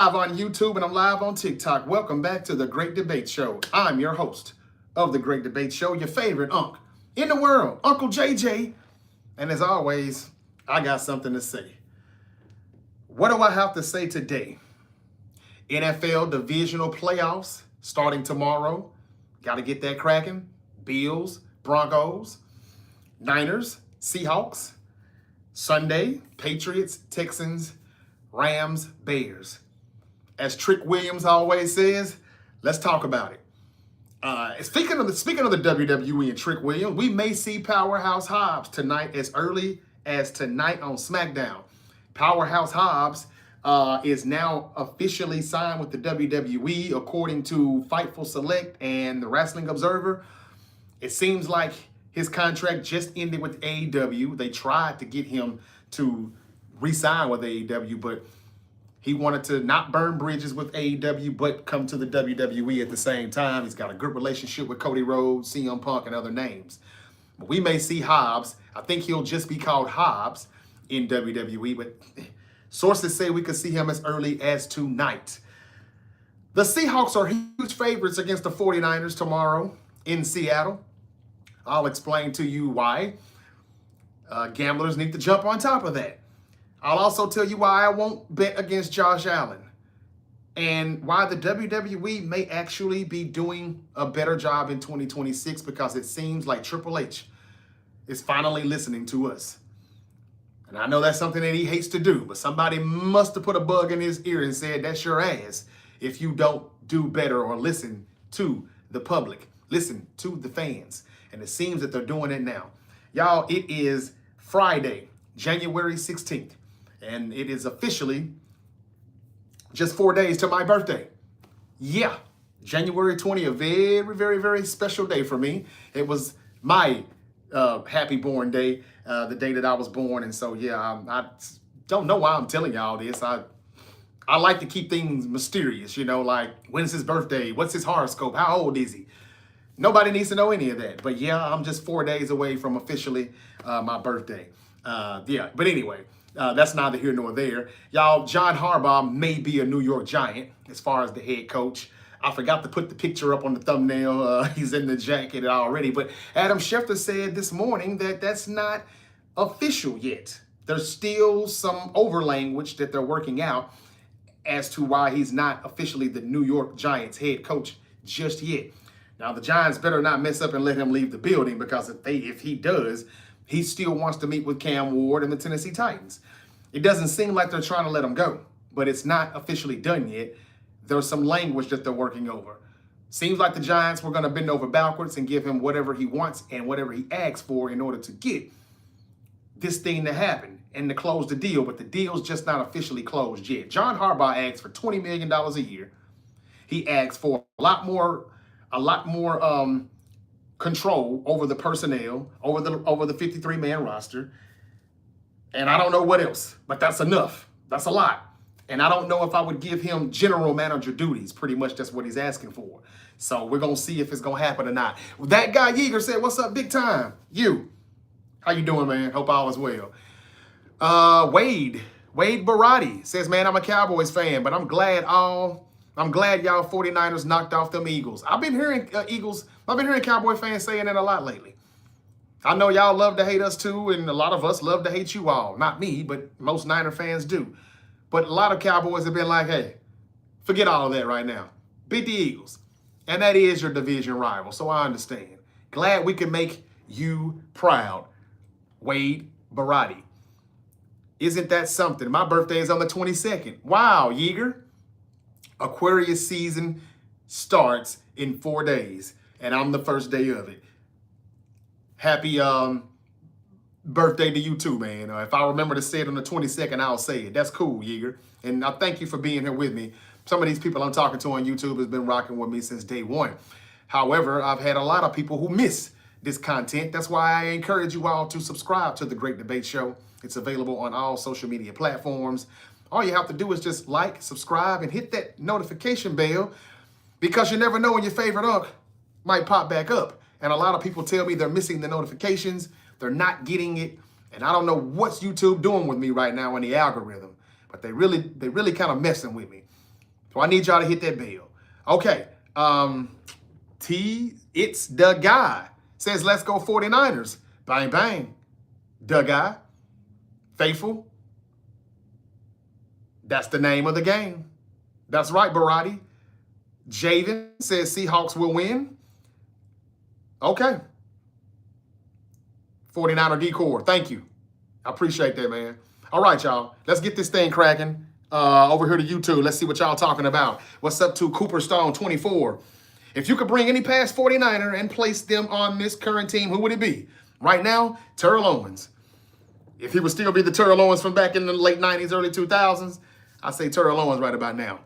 on YouTube and I'm live on TikTok. Welcome back to The Great Debate Show. I'm your host of The Great Debate Show, your favorite unk in the world, Uncle JJ. And as always, I got something to say. What do I have to say today? NFL divisional playoffs starting tomorrow. Got to get that cracking. Bills, Broncos, Niners, Seahawks. Sunday, Patriots, Texans, Rams, Bears. As Trick Williams always says, let's talk about it. Speaking of the WWE and Trick Williams, we may see Powerhouse Hobbs tonight, as early as tonight on SmackDown. Powerhouse Hobbs is now officially signed with the WWE, according to Fightful Select and the Wrestling Observer. It seems like his contract just ended with AEW. They tried to get him to re-sign with AEW, but he wanted to not burn bridges with AEW, but come to the WWE at the same time. He's got a good relationship with Cody Rhodes, CM Punk, and other names. But we may see Hobbs. I think he'll just be called Hobbs in WWE, but sources say we could see him as early as tonight. The Seahawks are huge favorites against the 49ers tomorrow in Seattle. I'll explain to you why. Gamblers need to jump on top of that. I'll also tell you why I won't bet against Josh Allen and why the WWE may actually be doing a better job in 2026, because it seems like Triple H is finally listening to us. And I know that's something that he hates to do, but somebody must have put a bug in his ear and said, that's your ass if you don't do better or listen to the public, listen to the fans. And it seems that they're doing it now. Y'all, it is Friday, January 16th. And it is officially just 4 days to my birthday. Yeah, January 20th, a very, very, very special day for me. It was my happy born day, the day that I was born. And so, yeah, I don't know why I'm telling y'all this. I like to keep things mysterious, you know, like when's his birthday? What's his horoscope? How old is he? Nobody needs to know any of that. But yeah, I'm just 4 days away from officially my birthday. But anyway. That's neither here nor there. Y'all, John Harbaugh may be a New York Giant as far as the head coach. I forgot to put the picture up on the thumbnail. He's in the jacket already. But Adam Schefter said this morning that that's not official yet. There's still some over language that they're working out as to why he's not officially the New York Giants head coach just yet. Now, the Giants better not mess up and let him leave the building, because if he does, he still wants to meet with Cam Ward and the Tennessee Titans. It doesn't seem like they're trying to let him go, but it's not officially done yet. There's some language that they're working over. Seems like the Giants were going to bend over backwards and give him whatever he wants and whatever he asks for in order to get this thing to happen and to close the deal, but the deal's just not officially closed yet. John Harbaugh asked for $20 million a year. He asked for a lot more control over the personnel, over the 53-man roster. And I don't know what else, but that's enough. That's a lot. And I don't know if I would give him general manager duties. Pretty much that's what he's asking for. So we're going to see if it's going to happen or not. That guy Yeager said, what's up, big time? You. How you doing, man? Hope all is well. Wade Barati says, man, I'm a Cowboys fan, but I'm glad y'all 49ers knocked off them Eagles. I've been hearing Cowboy fans saying that a lot lately. I know y'all love to hate us too, and a lot of us love to hate you all. Not me, but most Niner fans do. But a lot of Cowboys have been like, hey, forget all of that right now. Beat the Eagles. And that is your division rival, so I understand. Glad we can make you proud, Wade Barati. Isn't that something? My birthday is on the 22nd. Wow, Yeager. Aquarius season starts in 4 days, and I'm the first day of it. Happy birthday to you too, man. If I remember to say it on the 22nd, I'll say it. That's cool, Yeager. And I thank you for being here with me. Some of these people I'm talking to on YouTube has been rocking with me since day one. However, I've had a lot of people who miss this content. That's why I encourage you all to subscribe to The Great Debate Show. It's available on all social media platforms. All you have to do is just like, subscribe, and hit that notification bell, because you never know when your favorite unk might pop back up. And a lot of people tell me they're missing the notifications. They're not getting it. And I don't know what's YouTube doing with me right now in the algorithm, but they really kind of messing with me. So I need y'all to hit that bell. Okay. It's the guy says, let's go 49ers. Bang, bang. The guy. Faithful. That's the name of the game. That's right, Barati. Javen says Seahawks will win. Okay. 49er decor. Thank you. I appreciate that, man. All right, y'all. Let's get this thing cracking. Over here to YouTube. Let's see what y'all talking about. What's up to Cooper Stone 24? If you could bring any past 49er and place them on this current team, who would it be? Right now, Terrell Owens. If he would still be the Terrell Owens from back in the late 90s, early 2000s, I say Terrell Owens right about now.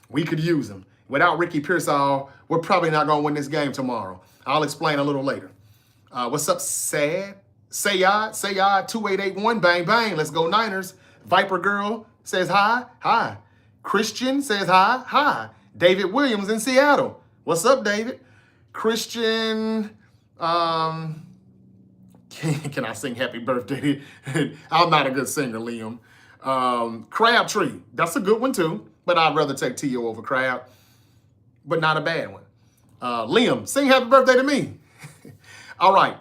We could use him. Without Ricky Pearsall, we're probably not going to win this game tomorrow. I'll explain a little later. What's up, Sayad 2881, bang, bang. Let's go Niners. Viper Girl says hi, hi. Christian says hi, hi. David Williams in Seattle. What's up, David? Christian, can I sing happy birthday? I'm not a good singer, Liam. Crabtree, that's a good one too, but I'd rather take T.O. over Crab, but not a bad one. Liam, sing happy birthday to me. All right.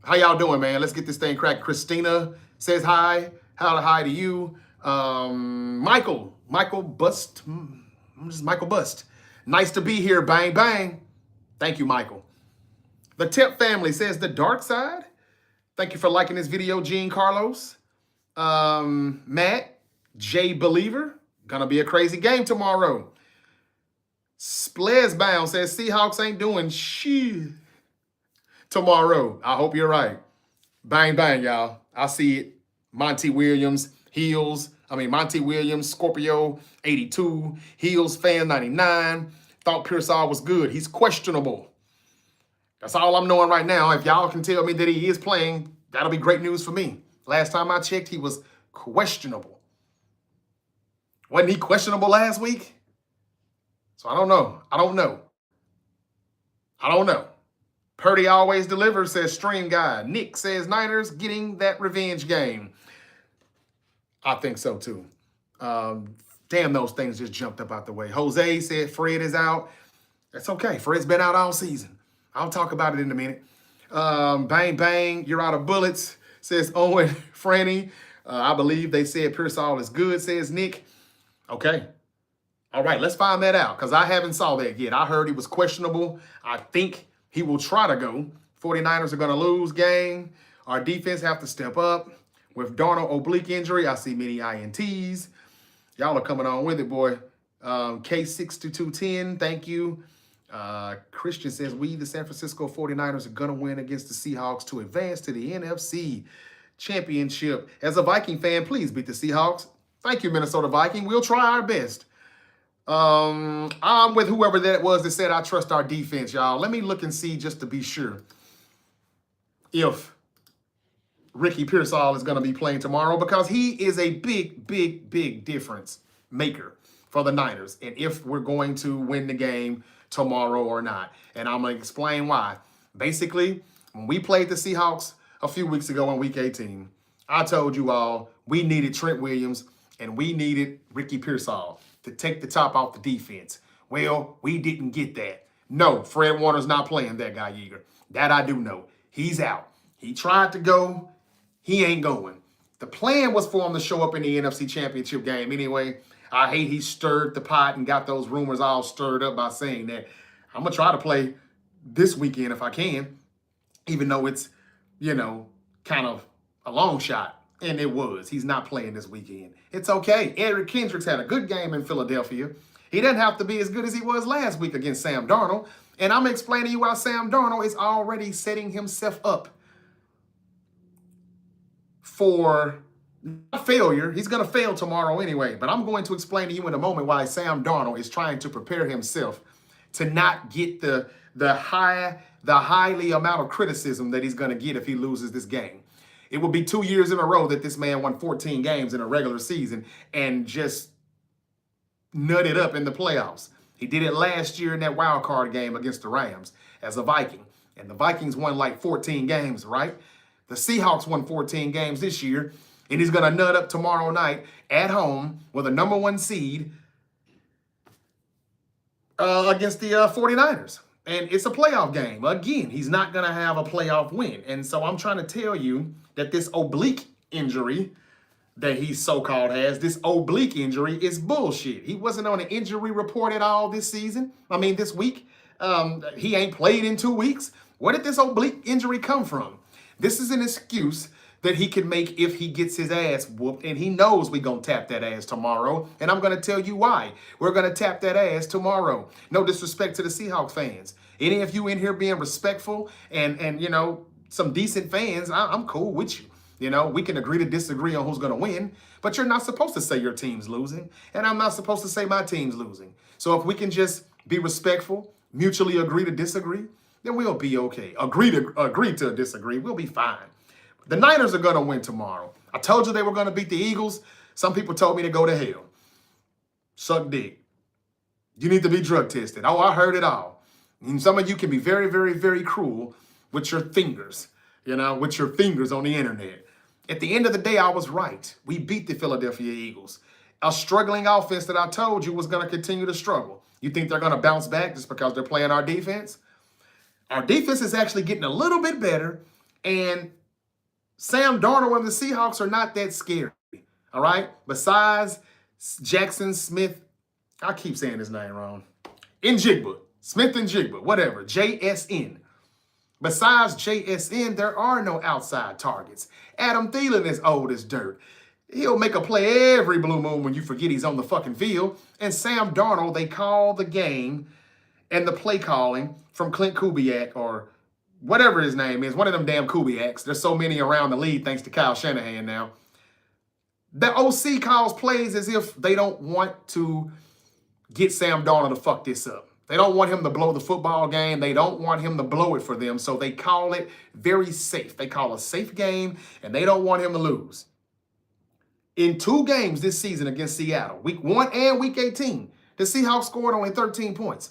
How y'all doing, man? Let's get this thing cracked. Christina says hi. Hi to you. Michael Bust. I'm just Michael Bust. Nice to be here. Bang, bang. Thank you, Michael. The Tip family says the dark side. Thank you for liking this video, Gene Carlos. Matt, J Believer. Gonna be a crazy game tomorrow. Splesbound says Seahawks ain't doing shit tomorrow. I hope you're right. Bang, bang, y'all. I see it. Monty Williams, Scorpio 82, Heels fan 99. Thought Pearsall was good. He's questionable. That's all I'm knowing right now. If y'all can tell me that he is playing, that'll be great news for me. Last time I checked, he was questionable. Wasn't he questionable last week? So I don't know. Purdy always delivers, says Stream Guy. Nick says Niners getting that revenge game. I think so too. Damn, those things just jumped up out the way. Jose said Fred is out. That's okay. Fred's been out all season. I'll talk about it in a minute. Bang, bang, you're out of bullets, says Owen Franny. I believe they said Pearsall is good, says Nick. Okay. All right, let's find that out because I haven't saw that yet. I heard he was questionable. I think he will try to go. 49ers are going to lose game. Our defense have to step up. With Darnold oblique injury, I see many INTs. Y'all are coming on with it, boy. K62210, thank you. Christian says, we, the San Francisco 49ers, are going to win against the Seahawks to advance to the NFC Championship. As a Viking fan, please beat the Seahawks. Thank you, Minnesota Viking. We'll try our best. I'm with whoever that was that said I trust our defense, y'all. Let me look and see just to be sure if Ricky Pearsall is going to be playing tomorrow because he is a big difference maker for the Niners and if we're going to win the game tomorrow or not. And I'm going to explain why. Basically, when we played the Seahawks a few weeks ago in Week 18, I told you all we needed Trent Williams and we needed Ricky Pearsall to take the top off the defense. Well, we didn't get that. No, Fred Warner's not playing that guy, Yeager. That I do know. He's out. He tried to go. He ain't going. The plan was for him to show up in the NFC Championship game anyway. I hate he stirred the pot and got those rumors all stirred up by saying that. I'm going to try to play this weekend if I can, even though it's, kind of a long shot. And it was. He's not playing this weekend. It's okay. Eric Kendricks had a good game in Philadelphia. He doesn't have to be as good as he was last week against Sam Darnold. And I'm explaining to you why Sam Darnold is already setting himself up for failure. He's going to fail tomorrow anyway. But I'm going to explain to you in a moment why Sam Darnold is trying to prepare himself to not get the highly amount of criticism that he's going to get if he loses this game. It will be 2 years in a row that this man won 14 games in a regular season and just nutted up in the playoffs. He did it last year in that wild card game against the Rams as a Viking. And the Vikings won like 14 games, right? The Seahawks won 14 games this year. And he's going to nut up tomorrow night at home with a #1 seed against the 49ers. And it's a playoff game. Again, he's not going to have a playoff win. And so I'm trying to tell you that this oblique injury that he so-called has, this oblique injury, is bullshit. He wasn't on an injury report at all this week. He ain't played in 2 weeks. Where did this oblique injury come from? This is an excuse that he can make if he gets his ass whooped, and he knows we're going to tap that ass tomorrow, and I'm going to tell you why. We're going to tap that ass tomorrow. No disrespect to the Seahawks fans. Any of you in here being respectful and you know, some decent fans, I'm cool with you. You know, we can agree to disagree on who's going to win, but you're not supposed to say your team's losing, and I'm not supposed to say my team's losing. So if we can just be respectful, mutually agree to disagree, then we'll be okay. Agree to disagree, we'll be fine. The Niners are going to win tomorrow. I told you they were going to beat the Eagles. Some people told me to go to hell. Suck dick. You need to be drug tested. Oh, I heard it all. And some of you can be very, very, very cruel with your fingers, you know, with your fingers on the internet. At the end of the day, I was right. We beat the Philadelphia Eagles. A struggling offense that I told you was going to continue to struggle. You think they're going to bounce back just because they're playing our defense? Our defense is actually getting a little bit better, and Sam Darnold and the Seahawks are not that scary, all right? Besides Jackson Smith, I keep saying his name wrong. Njigba, Smith and Jigba, whatever, JSN. Besides JSN, there are no outside targets. Adam Thielen is old as dirt. He'll make a play every blue moon when you forget he's on the fucking field. And Sam Darnold, they call the game and the play calling from Clint Kubiak or whatever his name is, one of them damn Kubiaks. There's so many around the league thanks to Kyle Shanahan now. The OC calls plays as if they don't want to get Sam Darnold to fuck this up. They don't want him to blow the football game. They don't want him to blow it for them, so they call it very safe. They call a safe game, and they don't want him to lose. In 2 games this season against Seattle, week 1 and week 18, the Seahawks scored only 13 points,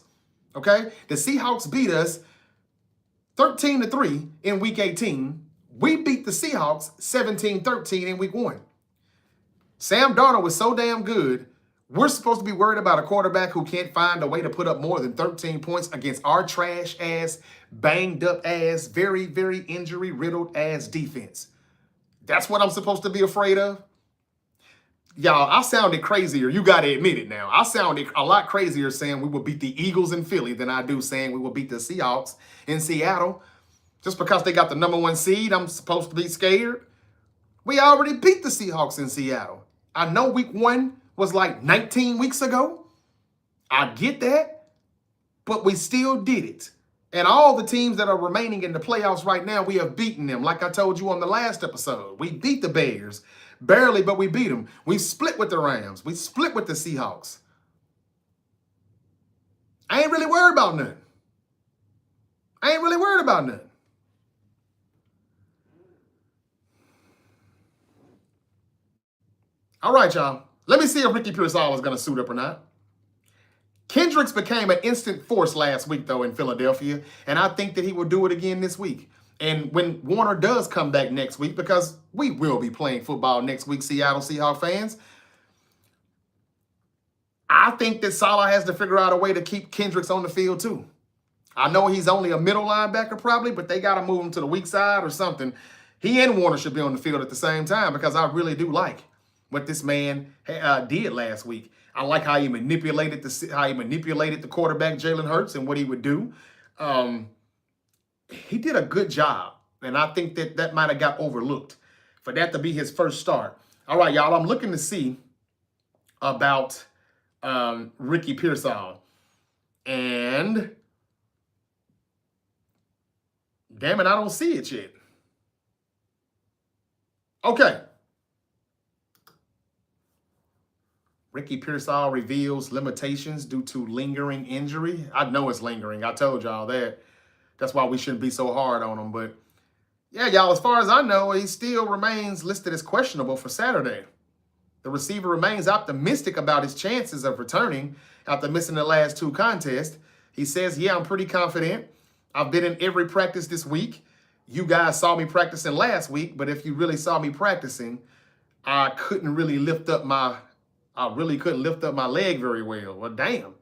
okay? The Seahawks beat us 13-3 in week 18. We beat the Seahawks 17-13 in week 1. Sam Darnold was so damn good, we're supposed to be worried about a quarterback who can't find a way to put up more than 13 points against our trash-ass, banged-up-ass, very, very injury-riddled-ass defense. That's what I'm supposed to be afraid of? Y'all, I sounded crazier. You got to admit it now. I sounded a lot crazier saying we will beat the Eagles in Philly than I do saying we will beat the Seahawks in Seattle. Just because they got the #1 seed, I'm supposed to be scared? We already beat the Seahawks in Seattle. I know week 1 was like 19 weeks ago. I get that, but we still did it. And all the teams that are remaining in the playoffs right now, we have beaten them. Like I told you on the last episode, we beat the Bears. Barely, but we beat them. We split with the Rams. We split with the Seahawks. I ain't really worried about nothing. All right, y'all. Let me see if Ricky Pearsall is going to suit up or not. Kendricks became an instant force last week, though, in Philadelphia, and I think that he will do it again this week. And when Warner does come back next week, because we will be playing football next week, Seattle Seahawks fans, I think that Saleh has to figure out a way to keep Kendricks on the field, too. I know he's only a middle linebacker probably, but they got to move him to the weak side or something. He and Warner should be on the field at the same time because I really do like what this man did last week. I like how he manipulated the quarterback, Jalen Hurts, and what he would do. He did a good job, and I think that might have got overlooked for that to be his first start. All right, y'all, I'm looking to see about Ricky Pearsall. And damn it, I don't see it yet. Okay. Ricky Pearsall reveals limitations due to lingering injury. I know it's lingering. I told y'all that. That's why we shouldn't be so hard on him. But yeah, y'all, as far as I know, he still remains listed as questionable for Saturday. The receiver remains optimistic about his chances of returning after missing the last 2 contests. He says, yeah, I'm pretty confident. I've been in every practice this week. You guys saw me practicing last week, but if you really saw me practicing, I really couldn't lift up my leg very well. Well, damn.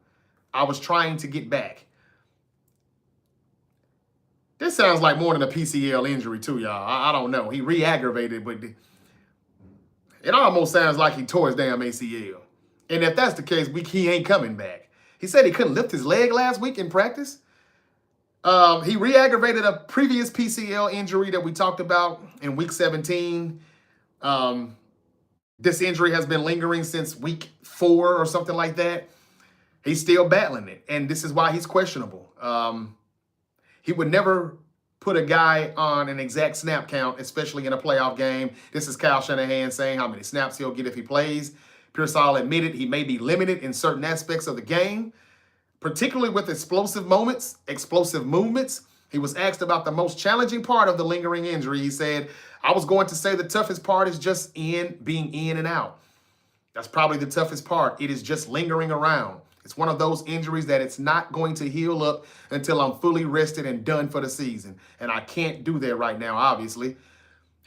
I was trying to get back. This sounds like more than a PCL injury too, y'all. I don't know. He re-aggravated, but it almost sounds like he tore his damn ACL. And if that's the case, he ain't coming back. He said he couldn't lift his leg last week in practice. He re-aggravated a previous PCL injury that we talked about in week 17. This injury has been lingering since week 4 or something like that. He's still battling it, and this is why he's questionable. He would never put a guy on an exact snap count, especially in a playoff game. This is Kyle Shanahan saying how many snaps he'll get if he plays. Pearsall admitted he may be limited in certain aspects of the game, particularly with explosive moments, explosive movements. He was asked about the most challenging part of the lingering injury. He said, I was going to say the toughest part is just being in and out. That's probably the toughest part. It is just lingering around. It's one of those injuries that it's not going to heal up until I'm fully rested and done for the season. And I can't do that right now, obviously.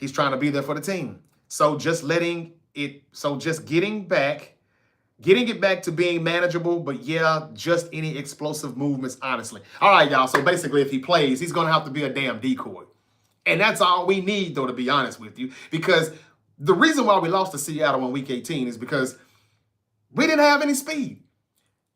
He's trying to be there for the team. So just getting it back to being manageable, but yeah, just any explosive movements, honestly. All right, y'all. So basically, if he plays, he's going to have to be a damn decoy. And that's all we need, though, to be honest with you. Because the reason why we lost to Seattle in week 18 is because we didn't have any speed.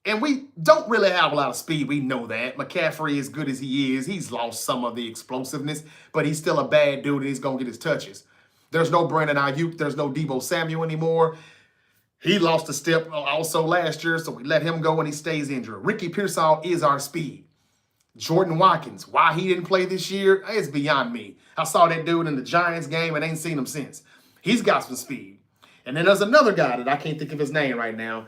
And we don't really have a lot of speed. We know that. McCaffrey, as good as he is, he's lost some of the explosiveness, but he's still a bad dude and he's going to get his touches. There's no Brandon Ayuk. There's no Deebo Samuel anymore. He lost a step also last year, so we let him go and he stays injured. Ricky Pearsall is our speed. Jordan Watkins, why he didn't play this year, it's beyond me. I saw that dude in the Giants game and ain't seen him since. He's got some speed. And then there's another guy that I can't think of his name right now.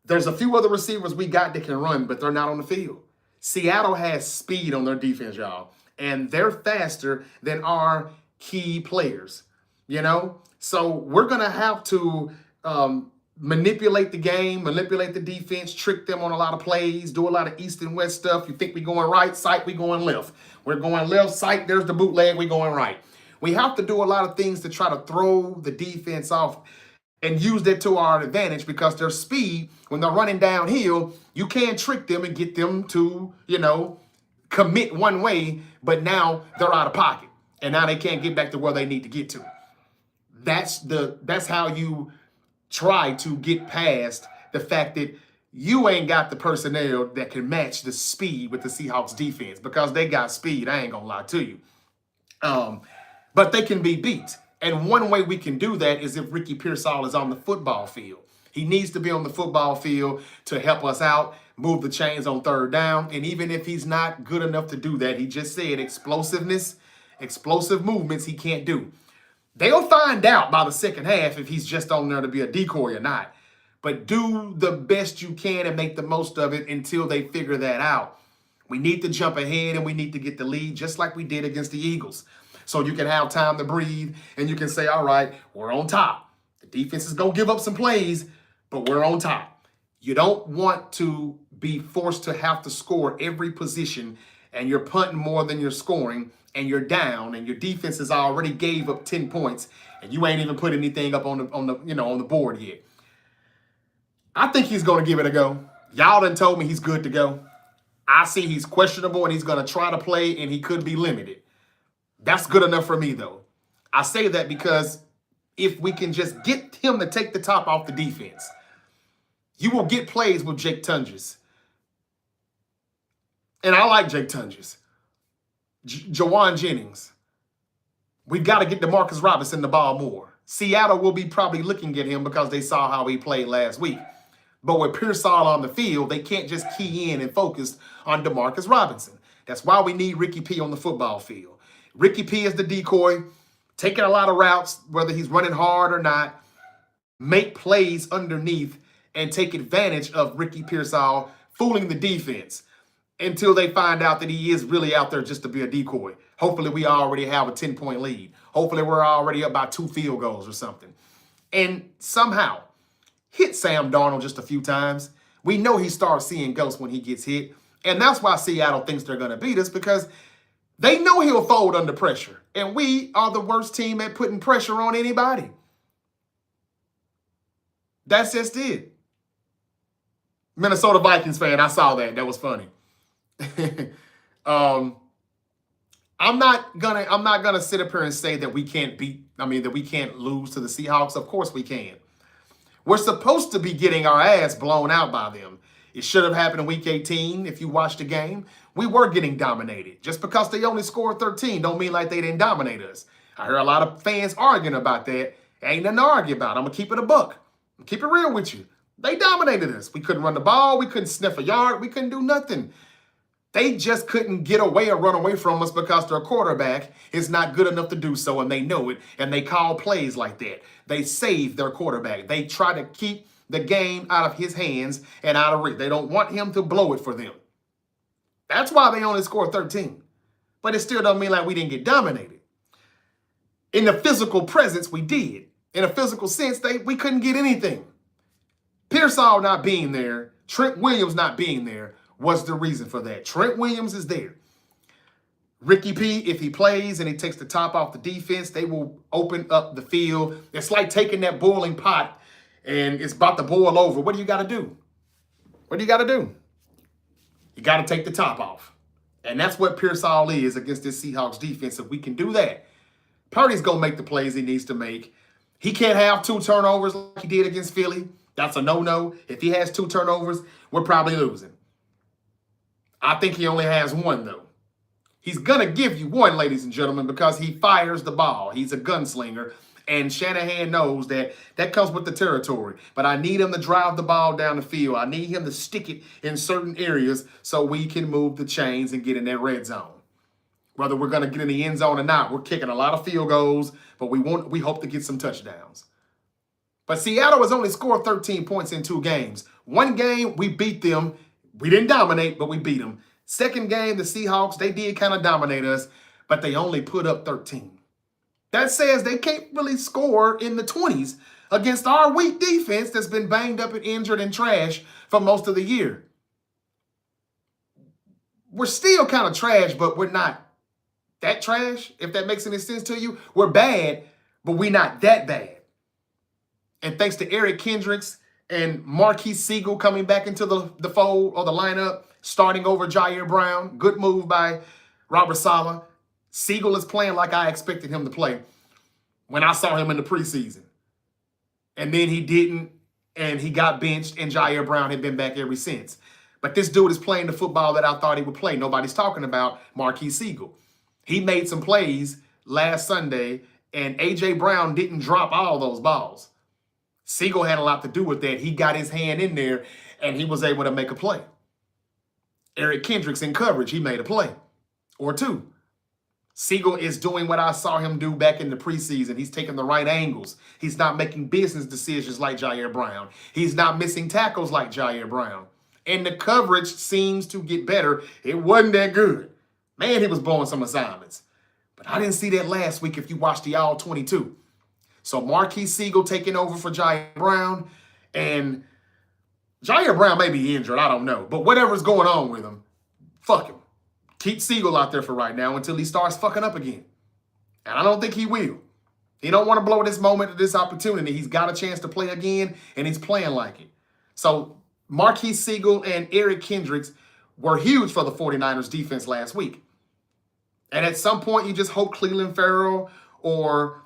There's a few other receivers we got that can run, but they're not on the field. Seattle has speed on their defense, y'all, and they're faster than our key players, you know? So we're going to have to manipulate the game, manipulate the defense, trick them on a lot of plays, do a lot of east and west stuff. You think we're going right, sight, we going left. We're going left, sight, there's the bootleg, we going right. We have to do a lot of things to try to throw the defense off and use that to our advantage because their speed, when they're running downhill, you can trick them and get them to, commit one way, but now they're out of pocket. And now they can't get back to where they need to get to. That's how you try to get past the fact that you ain't got the personnel that can match the speed with the Seahawks defense because they got speed. I ain't gonna lie to you. But they can be beat. And one way we can do that is if Ricky Pearsall is on the football field. He needs to be on the football field to help us out, move the chains on third down. And even if he's not good enough to do that, he just said explosiveness, explosive movements he can't do. They'll find out by the second half if he's just on there to be a decoy or not. But do the best you can and make the most of it until they figure that out. We need to jump ahead and we need to get the lead just like we did against the Eagles. So you can have time to breathe and you can say, all right, we're on top. The defense is going to give up some plays, but we're on top. You don't want to be forced to have to score every position and you're punting more than you're scoring and you're down and your defense has already gave up 10 points and you ain't even put anything up on the board yet. I think he's going to give it a go. Y'all done told me he's good to go. I see he's questionable and he's going to try to play and he could be limited. That's good enough for me, though. I say that because if we can just get him to take the top off the defense, you will get plays with Jake Tunges. And I like Jake Tunges. Jawan Jennings. We've got to get DeMarcus Robinson the ball more. Seattle will be probably looking at him because they saw how he played last week. But with Pearsall on the field, they can't just key in and focus on DeMarcus Robinson. That's why we need Ricky P on the football field. Ricky P is the decoy, taking a lot of routes, whether he's running hard or not, make plays underneath and take advantage of Ricky Pearsall fooling the defense until they find out that he is really out there just to be a decoy. Hopefully we already have a 10-point lead. Hopefully we're already up by 2 field goals or something. And somehow hit Sam Darnold just a few times. We know he starts seeing ghosts when he gets hit. And that's why Seattle thinks they're going to beat us because they know he'll fold under pressure. And we are the worst team at putting pressure on anybody. That's just it. Minnesota Vikings fan, I saw that. That was funny. I'm not gonna sit up here and say that we can't that we can't lose to the Seahawks. Of course we can. We're supposed to be getting our ass blown out by them. It should have happened in week 18 if you watched the game. We were getting dominated. Just because they only scored 13 don't mean like they didn't dominate us. I heard a lot of fans arguing about that. Ain't nothing to argue about. I'm going to keep it a buck. I'm keep it real with you. They dominated us. We couldn't run the ball. We couldn't sniff a yard. We couldn't do nothing. They just couldn't get away or run away from us because their quarterback is not good enough to do so, and they know it, and they call plays like that. They save their quarterback. They try to keep the game out of his hands and out of reach. They don't want him to blow it for them. That's why they only scored 13. But it still doesn't mean like we didn't get dominated. In the physical presence, we did. In a physical sense, we couldn't get anything. Pearsall not being there, Trent Williams not being there, was the reason for that. Trent Williams is there. Ricky P, if he plays and he takes the top off the defense, they will open up the field. It's like taking that boiling pot and it's about to boil over. What do you got to do? What do you got to do? You got to take the top off. And that's what Pearsall is against this Seahawks defense. If we can do that, Purdy's going to make the plays he needs to make. He can't have 2 turnovers like he did against Philly. That's a no-no. If he has 2 turnovers, we're probably losing. I think he only has 1, though. He's going to give you 1, ladies and gentlemen, because he fires the ball. He's a gunslinger, and Shanahan knows that that comes with the territory. But I need him to drive the ball down the field. I need him to stick it in certain areas so we can move the chains and get in that red zone. Whether we're going to get in the end zone or not, we're kicking a lot of field goals, but we hope to get some touchdowns. But Seattle has only scored 13 points in 2 games. One game, we beat them. We didn't dominate, but we beat them. Second game, the Seahawks, they did kind of dominate us, but they only put up 13. That says they can't really score in the 20s against our weak defense that's been banged up and injured and trash for most of the year. We're still kind of trash, but we're not that trash, if that makes any sense to you. We're bad, but we're not that bad. And thanks to Eric Kendricks and Marquise Siegel coming back into the fold or the lineup, starting over Jair Brown. Good move by Robert Saleh. Siegel is playing like I expected him to play when I saw him in the preseason. And then he didn't, and he got benched, and Jair Brown had been back ever since. But this dude is playing the football that I thought he would play. Nobody's talking about Marquise Siegel. He made some plays last Sunday, and A.J. Brown didn't drop all those balls. Siegel had a lot to do with that. He got his hand in there, and he was able to make a play. Eric Kendricks in coverage, he made a play or 2. Siegel is doing what I saw him do back in the preseason. He's taking the right angles. He's not making business decisions like Jair Brown. He's not missing tackles like Jair Brown. And the coverage seems to get better. It wasn't that good. Man, he was blowing some assignments. But I didn't see that last week if you watched the All 22. So Marquise Siegel taking over for Jair Brown. And Jair Brown may be injured. I don't know. But whatever's going on with him, fuck him. Keep Siegel out there for right now until he starts fucking up again. And I don't think he will. He don't want to blow this moment, this opportunity. He's got a chance to play again, and he's playing like it. So Marquise Siegel and Eric Kendricks were huge for the 49ers defense last week. And at some point, you just hope Cleveland Farrell or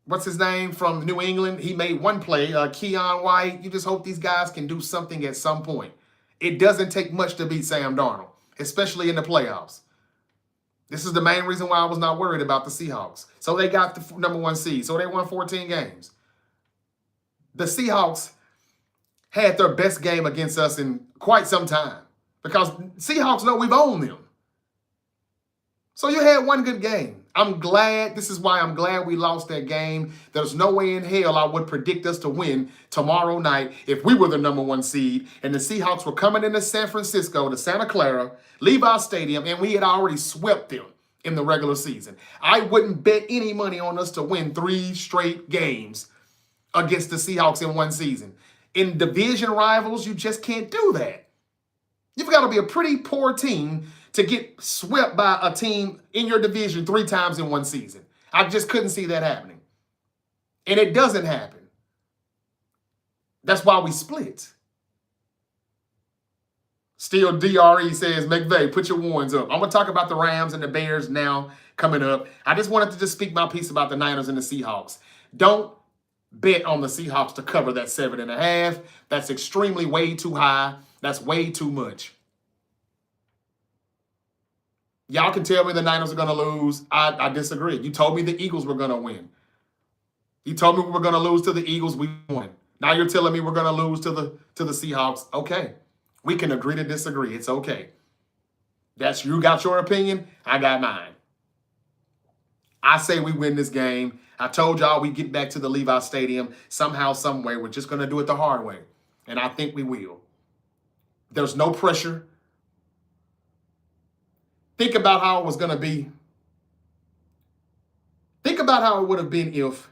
what's his name from New England, he made one play, Keon White. You just hope these guys can do something at some point. It doesn't take much to beat Sam Darnold, especially in the playoffs. This is the main reason why I was not worried about the Seahawks. So they got the number 1 seed. So they won 14 games. The Seahawks had their best game against us in quite some time because Seahawks know we've owned them. So you had one good game. I'm glad. This is why I'm glad we lost that game. There's no way in hell I would predict us to win tomorrow night if we were the number 1 seed and the Seahawks were coming into San Francisco, to Santa Clara, Levi Stadium, and we had already swept them in the regular season. I wouldn't bet any money on us to win 3 straight games against the Seahawks in one season. In division rivals, you just can't do that. You've got to be a pretty poor team to get swept by a team in your division 3 times in one season. I just couldn't see that happening. And it doesn't happen. That's why we split. Still DRE says, McVay, put your warns up. I'm going to talk about the Rams and the Bears now coming up. I just wanted to just speak my piece about the Niners and the Seahawks. Don't bet on the Seahawks to cover that 7.5. That's extremely way too high. That's way too much. Y'all can tell me the Niners are going to lose. I disagree. You told me the Eagles were going to win. You told me we were going to lose to the Eagles. We won. Now you're telling me we're going to lose to the Seahawks. Okay. We can agree to disagree. It's okay. You got your opinion. I got mine. I say we win this game. I told y'all we get back to the Levi Stadium somehow, some way. We're just going to do it the hard way. And I think we will. There's no pressure. Think about how it was going to be. Think about how it would have been if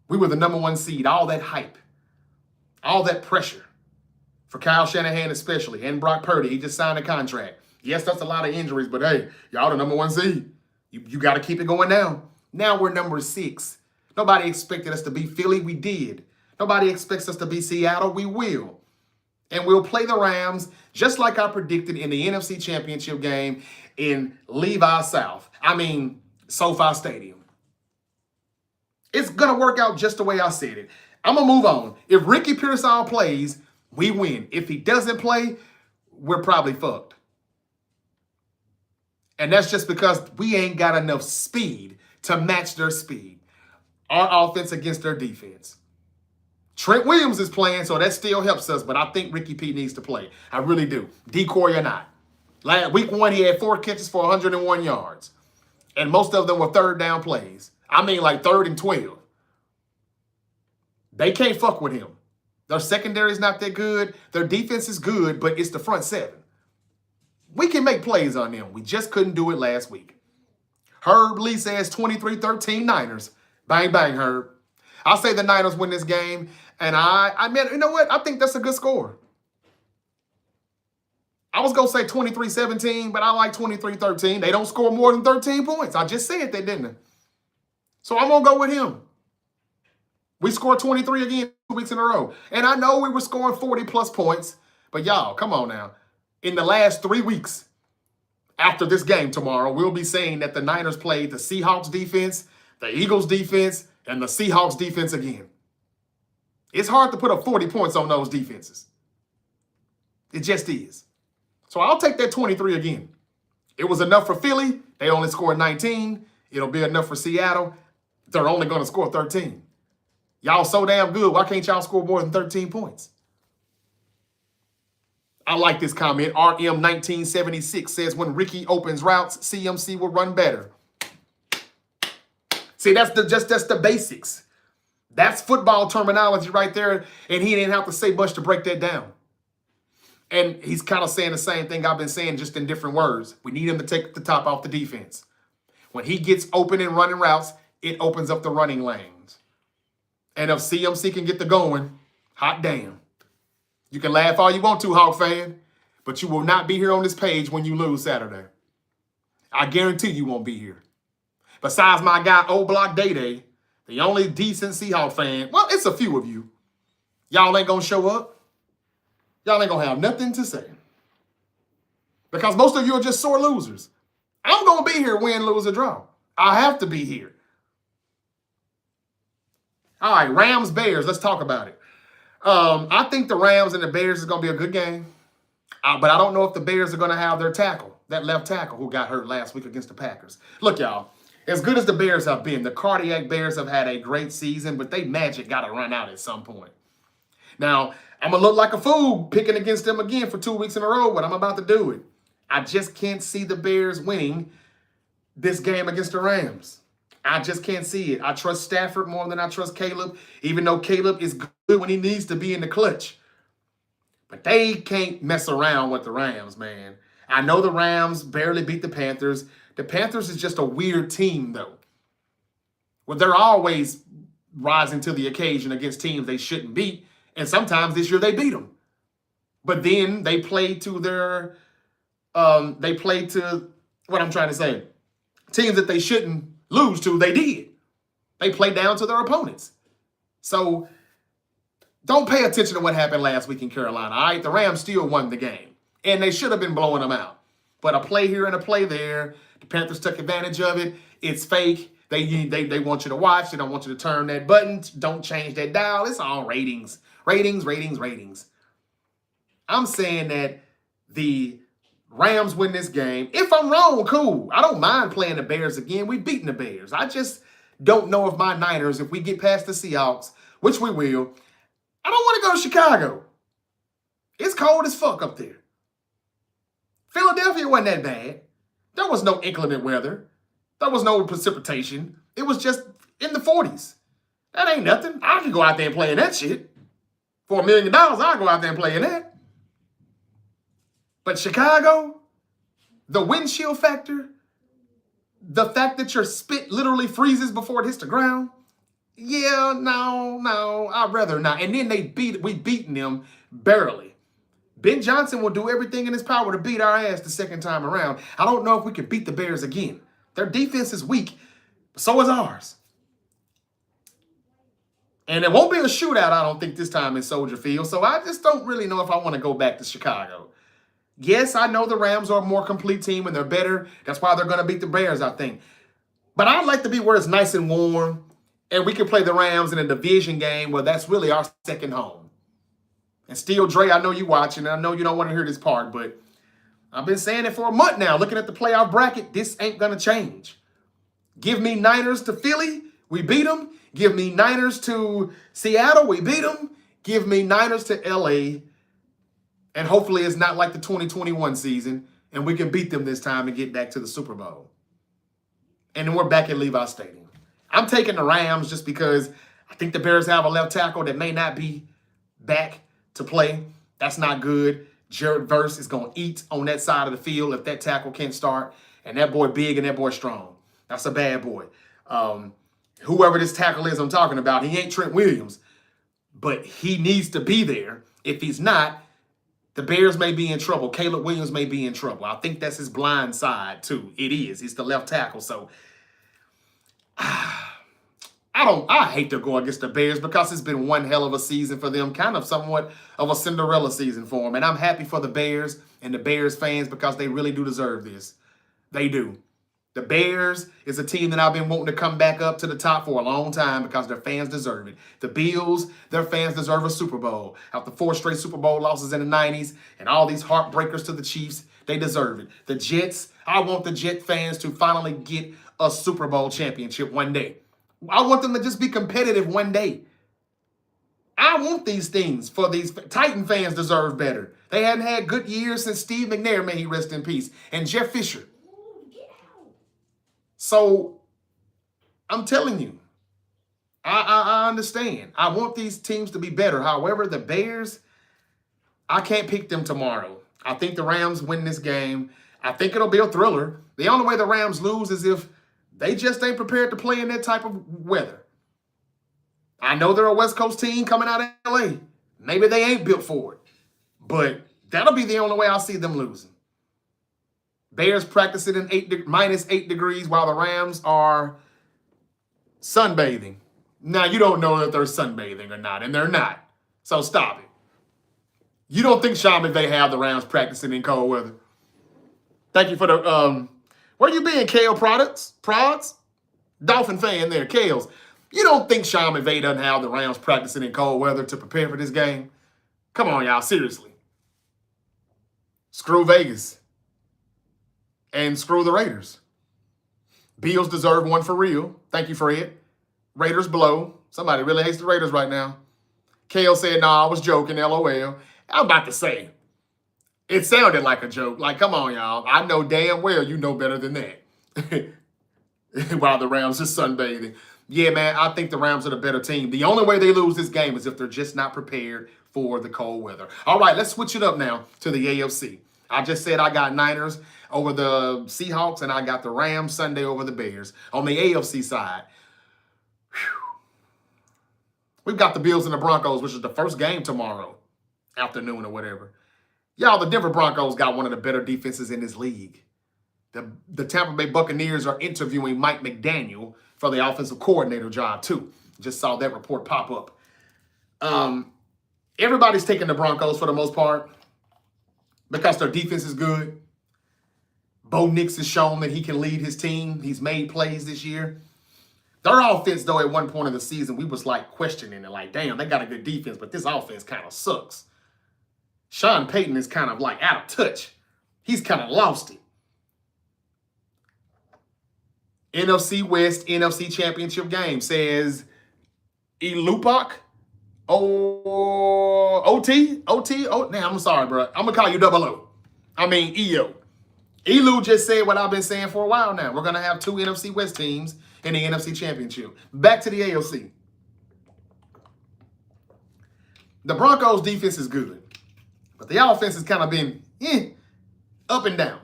we were the #1 seed. All that hype. All that pressure. For Kyle Shanahan especially, and Brock Purdy. He just signed a contract. Yes, that's a lot of injuries, but hey, y'all the #1 seed. You got to keep it going down. Now we're number 6. Nobody expected us to be Philly. We did. Nobody expects us to be Seattle. We will. And we'll play the Rams just like I predicted in the NFC Championship game in SoFi Stadium. It's going to work out just the way I said it. I'm going to move on. If Ricky Pearsall plays, we win. If he doesn't play, we're probably fucked. And that's just because we ain't got enough speed to match their speed. Our offense against their defense. Trent Williams is playing, so that still helps us, but I think Ricky P needs to play. I really do. Decoy or not. Week 1, he had 4 catches for 101 yards. And most of them were third down plays. I mean like 3rd and 12. They can't fuck with him. Their secondary is not that good. Their defense is good, but it's the front 7. We can make plays on them. We just couldn't do it last week. Herb Lee says 23-13 Niners. Bang, bang, Herb. I'll say the Niners win this game. And I mean, you know what? I think that's a good score. I was going to say 23-17, but I like 23-13. They don't score more than 13 points. I just said that, didn't I? So I'm going to go with him. We scored 23 again 2 weeks in a row. And I know we were scoring 40-plus points. But y'all, come on now. In the last 3 weeks after this game tomorrow, we'll be saying that the Niners played the Seahawks defense, the Eagles defense, and the Seahawks defense again. It's hard to put up 40 points on those defenses. It just is. So I'll take that 23 again. It was enough for Philly. They only scored 19. It'll be enough for Seattle. They're only going to score 13. Y'all so damn good. Why can't y'all score more than 13 points? I like this comment. RM1976 says, when Ricky opens routes, CMC will run better. See, that's the basics. That's football terminology right there, and he didn't have to say much to break that down. And he's kind of saying the same thing I've been saying, just in different words. We need him to take the top off the defense. When he gets open and running routes, it opens up the running lanes. And if CMC can get the going, hot damn. You can laugh all you want to, Hawk fan, but you will not be here on this page when you lose Saturday. I guarantee you won't be here. Besides my guy, Old Block Day, the only decent Seahawks fan, well, it's a few of you. Y'all ain't going to show up. Y'all ain't going to have nothing to say. Because most of you are just sore losers. I'm going to be here, win, lose, or draw. I have to be here. All right, Rams, Bears, let's talk about it. I think the Rams and the Bears is going to be a good game. But I don't know if the Bears are going to have their tackle, that left tackle who got hurt last week against the Packers. Look, y'all, as good as the Bears have been, the Cardiac Bears have had a great season, but they magic got to run out at some point. Now, I'm going to look like a fool picking against them again for 2 weeks in a row, but I'm about to do it. I just can't see the Bears winning this game against the Rams. I just can't see it. I trust Stafford more than I trust Caleb, even though Caleb is good when he needs to be in the clutch. But they can't mess around with the Rams, man. I know the Rams barely beat the Panthers. The Panthers is just a weird team, though. Well, they're always rising to the occasion against teams they shouldn't beat. And sometimes this year they beat them. But then they play to their, what I'm trying to say, teams that they shouldn't lose to, they did. They play down to their opponents. So don't pay attention to what happened last week in Carolina. All right, the Rams still won the game. And they should have been blowing them out. But a play here and a play there, the Panthers took advantage of it. It's fake. They want you to watch. They don't want you to turn that button. Don't change that dial. It's all ratings. Ratings, ratings, ratings. I'm saying that the Rams win this game. If I'm wrong, cool. I don't mind playing the Bears again. We've beaten the Bears. I just don't know if my Niners, if we get past the Seahawks, which we will, I don't want to go to Chicago. It's cold as fuck up there. Philadelphia wasn't that bad. There was no inclement weather. There was no precipitation. It was just in the 40s. That ain't nothing. I can go out there and play in that shit. For $1 million, I'll go out there and play in that. But Chicago, the wind chill factor, the fact that your spit literally freezes before it hits the ground, yeah, no, I'd rather not. And then we beaten them barely. Ben Johnson will do everything in his power to beat our ass the second time around. I don't know if we can beat the Bears again. Their defense is weak, but so is ours. And it won't be a shootout, I don't think, this time in Soldier Field. So I just don't really know if I want to go back to Chicago. Yes, I know the Rams are a more complete team and they're better. That's why they're going to beat the Bears, I think. But I'd like to be where it's nice and warm and we can play the Rams in a division game where that's really our second home. And still, Dre, I know you watching, and I know you don't want to hear this part, but I've been saying it for a month now. Looking at the playoff bracket, this ain't going to change. Give me Niners to Philly, we beat them. Give me Niners to Seattle, we beat them. Give me Niners to LA, and hopefully it's not like the 2021 season, and we can beat them this time and get back to the Super Bowl. And then we're back at Levi Stadium. I'm taking the Rams just because I think the Bears have a left tackle that may not be back to play. That's not good. Jared Verse is going to eat on that side of the field if that tackle can't start. And that boy big and that boy strong. That's a bad boy. Whoever this tackle is I'm talking about, he ain't Trent Williams. But he needs to be there. If he's not, the Bears may be in trouble. Caleb Williams may be in trouble. I think that's his blind side, too. It is. He's the left tackle. So, I hate to go against the Bears because it's been one hell of a season for them, kind of somewhat of a Cinderella season for them. And I'm happy for the Bears and the Bears fans because they really do deserve this. They do. The Bears is a team that I've been wanting to come back up to the top for a long time because their fans deserve it. The Bills, their fans deserve a Super Bowl. After 4 straight Super Bowl losses in the 90s and all these heartbreakers to the Chiefs, they deserve it. The Jets, I want the Jet fans to finally get a Super Bowl championship one day. I want them to just be competitive one day. I want these things for these. Titan fans deserve better. They hadn't had good years since Steve McNair, may he rest in peace, and Jeff Fisher. So I'm telling you, I understand. I want these teams to be better. However, the Bears, I can't pick them tomorrow. I think the Rams win this game. I think it'll be a thriller. The only way the Rams lose is if they just ain't prepared to play in that type of weather. I know they're a West Coast team coming out of LA. Maybe they ain't built for it. But that'll be the only way I'll see them losing. Bears practicing in -8 degrees while the Rams are sunbathing. Now, you don't know if they're sunbathing or not, and they're not. So stop it. You don't think Sean McVay have the Rams practicing in cold weather? Thank you for the... Where you been, Kale Prods? Dolphin fan there, Kales. You don't think Sean McVay doesn't have the Rams practicing in cold weather to prepare for this game? Come on, y'all, seriously. Screw Vegas. And screw the Raiders. Bills deserve one for real. Thank you, Fred. Raiders blow. Somebody really hates the Raiders right now. Kale said, "Nah, I was joking, LOL." I'm about to say, it sounded like a joke. Like, come on, y'all. I know damn well you know better than that. While the Rams are sunbathing. Yeah, man, I think the Rams are the better team. The only way they lose this game is if they're just not prepared for the cold weather. All right, let's switch it up now to the AFC. I just said I got Niners over the Seahawks, and I got the Rams Sunday over the Bears. On the AFC side, we've got the Bills and the Broncos, which is the first game tomorrow afternoon or whatever. Y'all, the Denver Broncos got one of the better defenses in this league. The Tampa Bay Buccaneers are interviewing Mike McDaniel for the offensive coordinator job, too. Just saw that report pop up. Everybody's taking the Broncos for the most part. because their defense is good. Bo Nix has shown that he can lead his team. He's made plays this year. Their offense, though, at one point of the season, we was like questioning it, like, damn, they got a good defense, but this offense kind of sucks. Sean Payton is kind of like out of touch. He's kind of lost it. NFC West, NFC Championship game says Ilupak, OT. Now, I'm sorry, bro. I'm going to call you Double O. I mean, EO. Elu just said what I've been saying for a while now. We're going to have two NFC West teams in the NFC Championship. Back to the AFC. The Broncos' defense is good, but the offense has kind of been up and down.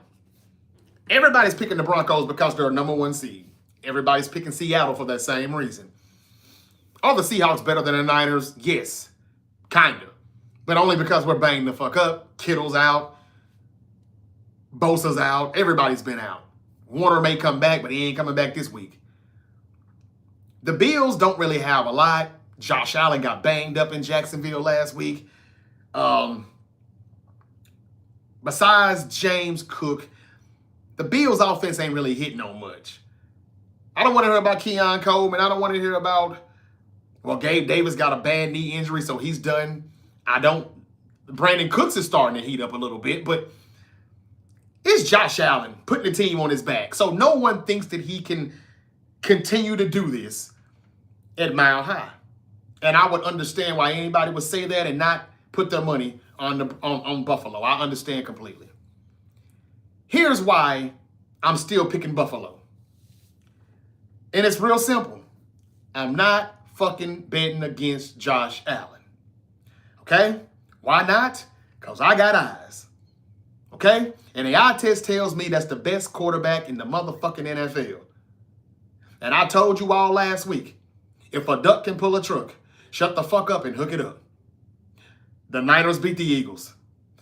Everybody's picking the Broncos because they're a #1 seed. Everybody's picking Seattle for that same reason. Are the Seahawks better than the Niners? Yes, kind of. But only because we're banged the fuck up. Kittle's out. Bosa's out. Everybody's been out. Warner may come back, but he ain't coming back this week. The Bills don't really have a lot. Josh Allen got banged up in Jacksonville last week. Besides James Cook, the Bills' offense ain't really hitting on much. I don't want to hear about Keon Coleman. I don't want to hear about, well, Gabe Davis got a bad knee injury, so he's done. Brandon Cooks is starting to heat up a little bit, but it's Josh Allen putting the team on his back. So no one thinks that he can continue to do this at Mile High. And I would understand why anybody would say that and not put their money on Buffalo. I understand completely. Here's why I'm still picking Buffalo. And it's real simple. I'm not fucking betting against Josh Allen. Okay? Why not? Because I got eyes. Okay? And the eye test tells me that's the best quarterback in the motherfucking NFL. And I told you all last week, if a duck can pull a truck, shut the fuck up and hook it up. The Niners beat the Eagles.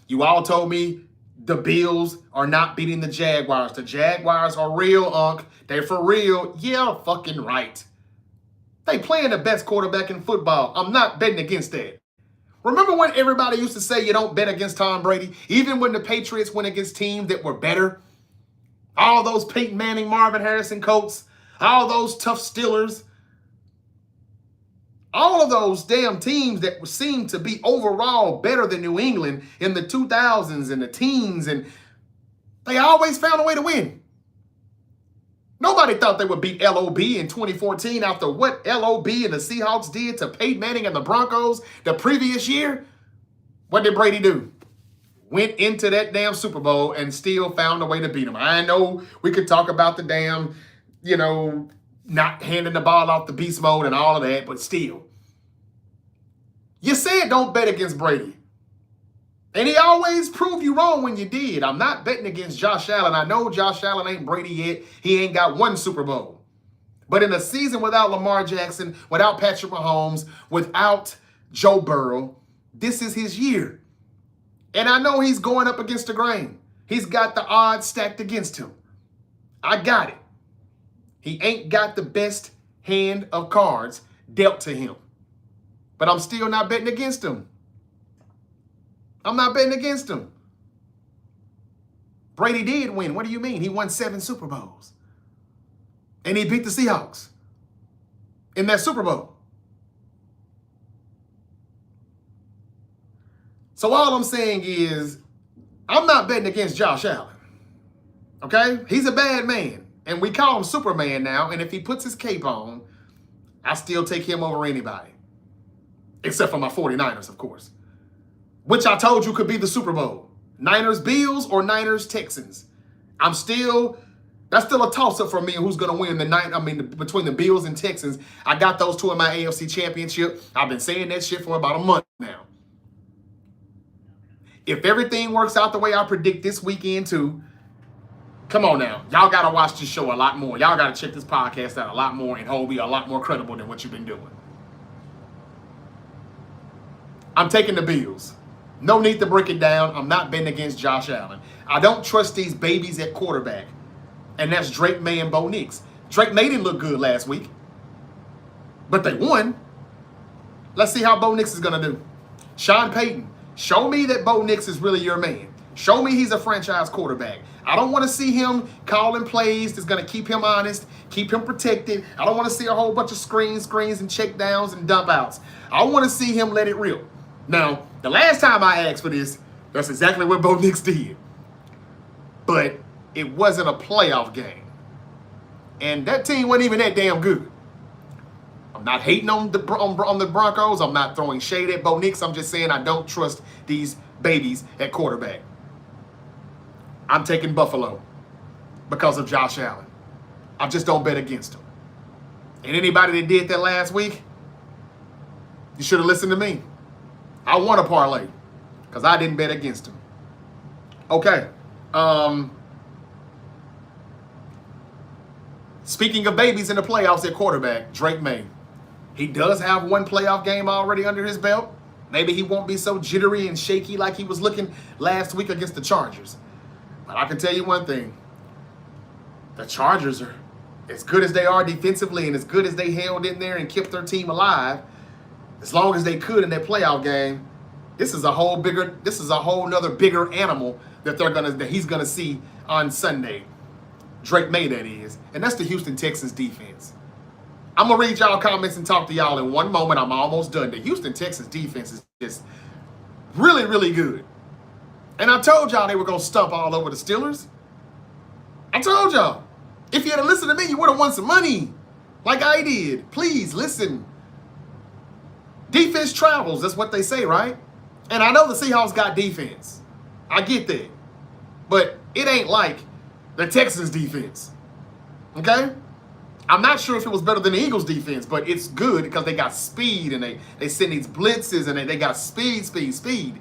You all told me the Bills are not beating the Jaguars. The Jaguars are real, Unc. They're for real. Yeah, fucking right. They playing the best quarterback in football. I'm not betting against that. Remember when everybody used to say you don't bet against Tom Brady? Even when the Patriots went against teams that were better? All those Peyton Manning, Marvin Harrison Colts, all those tough Steelers, all of those damn teams that seemed to be overall better than New England in the 2000s and the teens, and they always found a way to win. Nobody thought they would beat LOB in 2014 after what LOB and the Seahawks did to Peyton Manning and the Broncos the previous year. What did Brady do? Went into that damn Super Bowl and still found a way to beat them. I know we could talk about the damn, not handing the ball off the beast mode and all of that, but still. You said don't bet against Brady. And he always proved you wrong when you did. I'm not betting against Josh Allen. I know Josh Allen ain't Brady yet. He ain't got one Super Bowl. But in a season without Lamar Jackson, without Patrick Mahomes, without Joe Burrow, this is his year. And I know he's going up against the grain. He's got the odds stacked against him. I got it. He ain't got the best hand of cards dealt to him. But I'm still not betting against him. I'm not betting against him. Brady did win. What do you mean? He won 7 Super Bowls. And he beat the Seahawks in that Super Bowl. So all I'm saying is I'm not betting against Josh Allen. Okay? He's a bad man. And we call him Superman now. And if he puts his cape on, I still take him over anybody. Except for my 49ers, of course. Which I told you could be the Super Bowl. Niners-Bills or Niners-Texans. That's still a toss-up for me who's going to win between the Bills and Texans. I got those two in my AFC Championship. I've been saying that shit for about a month now. If everything works out the way I predict this weekend too, come on now. Y'all got to watch this show a lot more. Y'all got to check this podcast out a lot more and hold me a lot more credible than what you've been doing. I'm taking the Bills. No need to break it down. I'm not betting against Josh Allen. I don't trust these babies at quarterback. And that's Drake May and Bo Nix. Drake May didn't look good last week. But they won. Let's see how Bo Nix is going to do. Sean Payton, show me that Bo Nix is really your man. Show me he's a franchise quarterback. I don't want to see him calling plays that's going to keep him honest, keep him protected. I don't want to see a whole bunch of screens and check downs and dump outs. I want to see him let it rip. Now, the last time I asked for this, that's exactly what Bo Nix did. But it wasn't a playoff game. And that team wasn't even that damn good. I'm not hating on the Broncos. I'm not throwing shade at Bo Nix. I'm just saying I don't trust these babies at quarterback. I'm taking Buffalo because of Josh Allen. I just don't bet against him. And anybody that did that last week, you should have listened to me. I won a parlay because I didn't bet against him. Okay. Speaking of babies in the playoffs at quarterback, Drake May. He does have one playoff game already under his belt. Maybe he won't be so jittery and shaky like he was looking last week against the Chargers. But I can tell you one thing. The Chargers are as good as they are defensively and as good as they held in there and kept their team alive, as long as they could in that playoff game. This is a whole nother bigger animal that he's gonna see on Sunday. Drake May, that is. And that's the Houston Texans defense. I'm going to read y'all comments and talk to y'all in one moment. I'm almost done. The Houston Texans defense is just really, really good. And I told y'all they were going to stomp all over the Steelers. I told y'all. If you had listened to me, you would have won some money like I did. Please listen. Defense travels. That's what they say, right? And I know the Seahawks got defense. I get that. But it ain't like the Texans defense. Okay? I'm not sure if it was better than the Eagles defense, but it's good because they got speed and they send these blitzes and they got speed.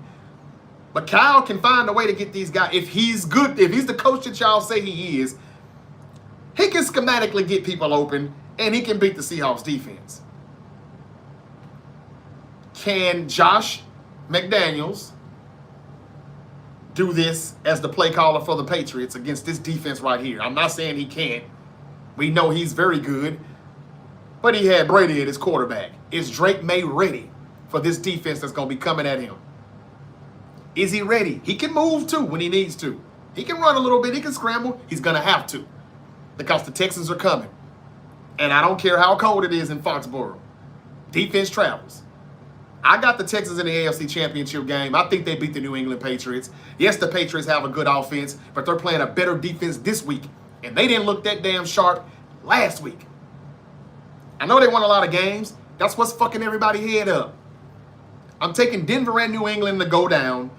But Kyle can find a way to get these guys. If he's good, if he's the coach that y'all say he is, he can schematically get people open and he can beat the Seahawks defense. Can Josh McDaniels do this as the play caller for the Patriots against this defense right here? I'm not saying he can't. We know he's very good, but he had Brady at his quarterback. Is Drake May ready for this defense that's going to be coming at him? Is he ready? He can move too when he needs to. He can run a little bit. He can scramble. He's going to have to because the Texans are coming. And I don't care how cold it is in Foxborough. Defense travels. I got the Texans in the AFC Championship game. I think they beat the New England Patriots. Yes, the Patriots have a good offense, but they're playing a better defense this week. And they didn't look that damn sharp last week. I know they won a lot of games. That's what's fucking everybody head up. I'm taking Denver and New England to go down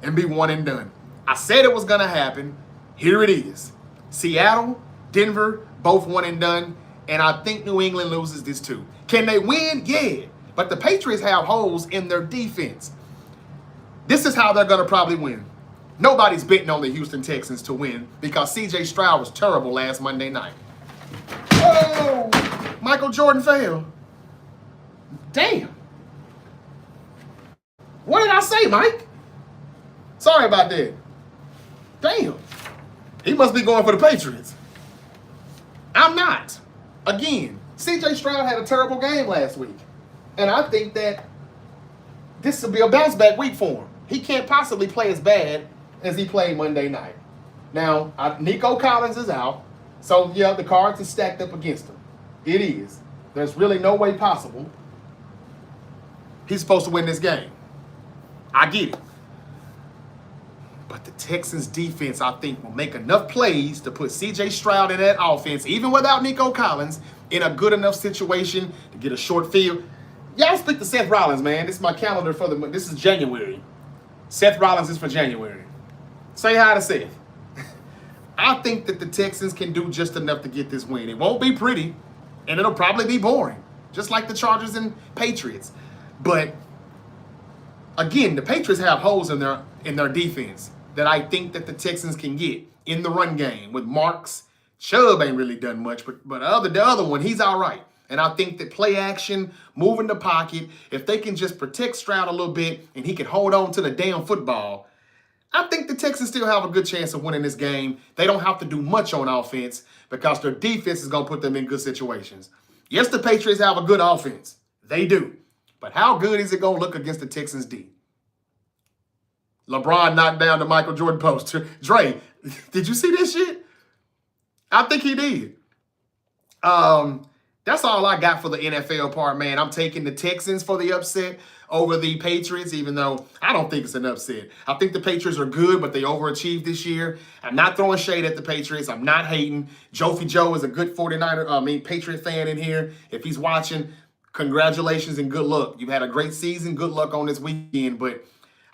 and be one and done. I said it was going to happen. Here it is. Seattle, Denver, both one and done. And I think New England loses this too. Can they win? Yeah. But the Patriots have holes in their defense. This is how they're going to probably win. Nobody's betting on the Houston Texans to win because C.J. Stroud was terrible last Monday night. Oh, Michael Jordan failed. Damn. What did I say, Mike? Sorry about that. Damn. He must be going for the Patriots. I'm not. Again, C.J. Stroud had a terrible game last week. And I think that this will be a bounce back week for him. He can't possibly play as bad as he played Monday night. Now, Nico Collins is out. So, yeah, the cards are stacked up against him. It is. There's really no way possible he's supposed to win this game. I get it. But the Texans defense, I think, will make enough plays to put C.J. Stroud in that offense, even without Nico Collins, in a good enough situation to get a short field. Y'all speak to Seth Rollins, man. This is my calendar for this is January. Seth Rollins is for January. Say hi to Seth. I think that the Texans can do just enough to get this win. It won't be pretty, and it'll probably be boring, just like the Chargers and Patriots. But again, the Patriots have holes in their defense that I think that the Texans can get in the run game with Marks. Chubb ain't really done much, but the other one, he's all right. And I think that play action, moving the pocket, if they can just protect Stroud a little bit and he can hold on to the damn football, I think the Texans still have a good chance of winning this game. They don't have to do much on offense because their defense is going to put them in good situations. Yes, the Patriots have a good offense. They do. But how good is it going to look against the Texans D? LeBron knocked down the Michael Jordan poster. Dre, did you see this shit? I think he did. That's all I got for the NFL part, man. I'm taking the Texans for the upset over the Patriots, even though I don't think it's an upset. I think the Patriots are good, but they overachieved this year. I'm not throwing shade at the Patriots. I'm not hating. Jofi Joe is a good Patriot fan in here. If he's watching, congratulations and good luck. You've had a great season. Good luck on this weekend, but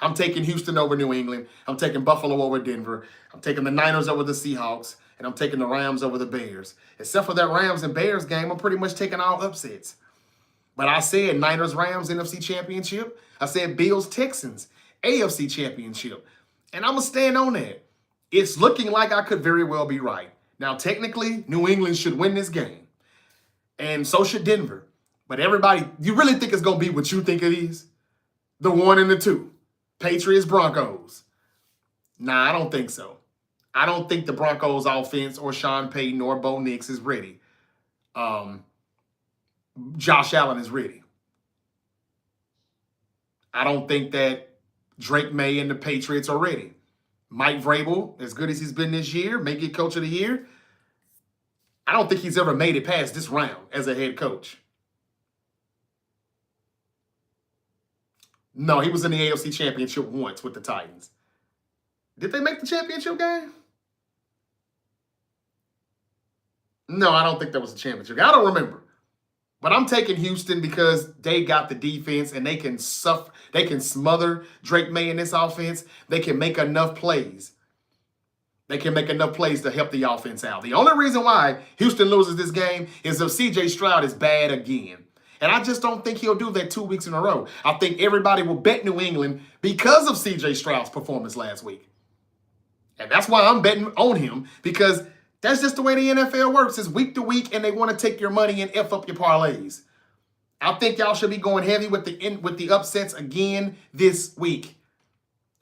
I'm taking Houston over New England. I'm taking Buffalo over Denver. I'm taking the Niners over the Seahawks. And I'm taking the Rams over the Bears. Except for that Rams and Bears game, I'm pretty much taking all upsets. But I said Niners-Rams NFC Championship. I said Bills-Texans AFC Championship. And I'm going to stand on that. It's looking like I could very well be right. Now, technically, New England should win this game. And so should Denver. But everybody, you really think it's going to be what you think it is? The 1 and the 2. Patriots-Broncos. Nah, I don't think so. I don't think the Broncos offense or Sean Payton or Bo Nix is ready. Josh Allen is ready. I don't think that Drake May and the Patriots are ready. Mike Vrabel, as good as he's been this year, may get coach of the year. I don't think he's ever made it past this round as a head coach. No, he was in the AFC Championship once with the Titans. Did they make the championship game? No, I don't think that was a championship game. I don't remember. But I'm taking Houston because they got the defense and they can smother Drake May in this offense. They can make enough plays. They can make enough plays to help the offense out. The only reason why Houston loses this game is if C.J. Stroud is bad again. And I just don't think he'll do that 2 weeks in a row. I think everybody will bet New England because of C.J. Stroud's performance last week. And that's why I'm betting on him, because that's just the way the NFL works. It's week to week, and they want to take your money and F up your parlays. I think y'all should be going heavy with the upsets again this week.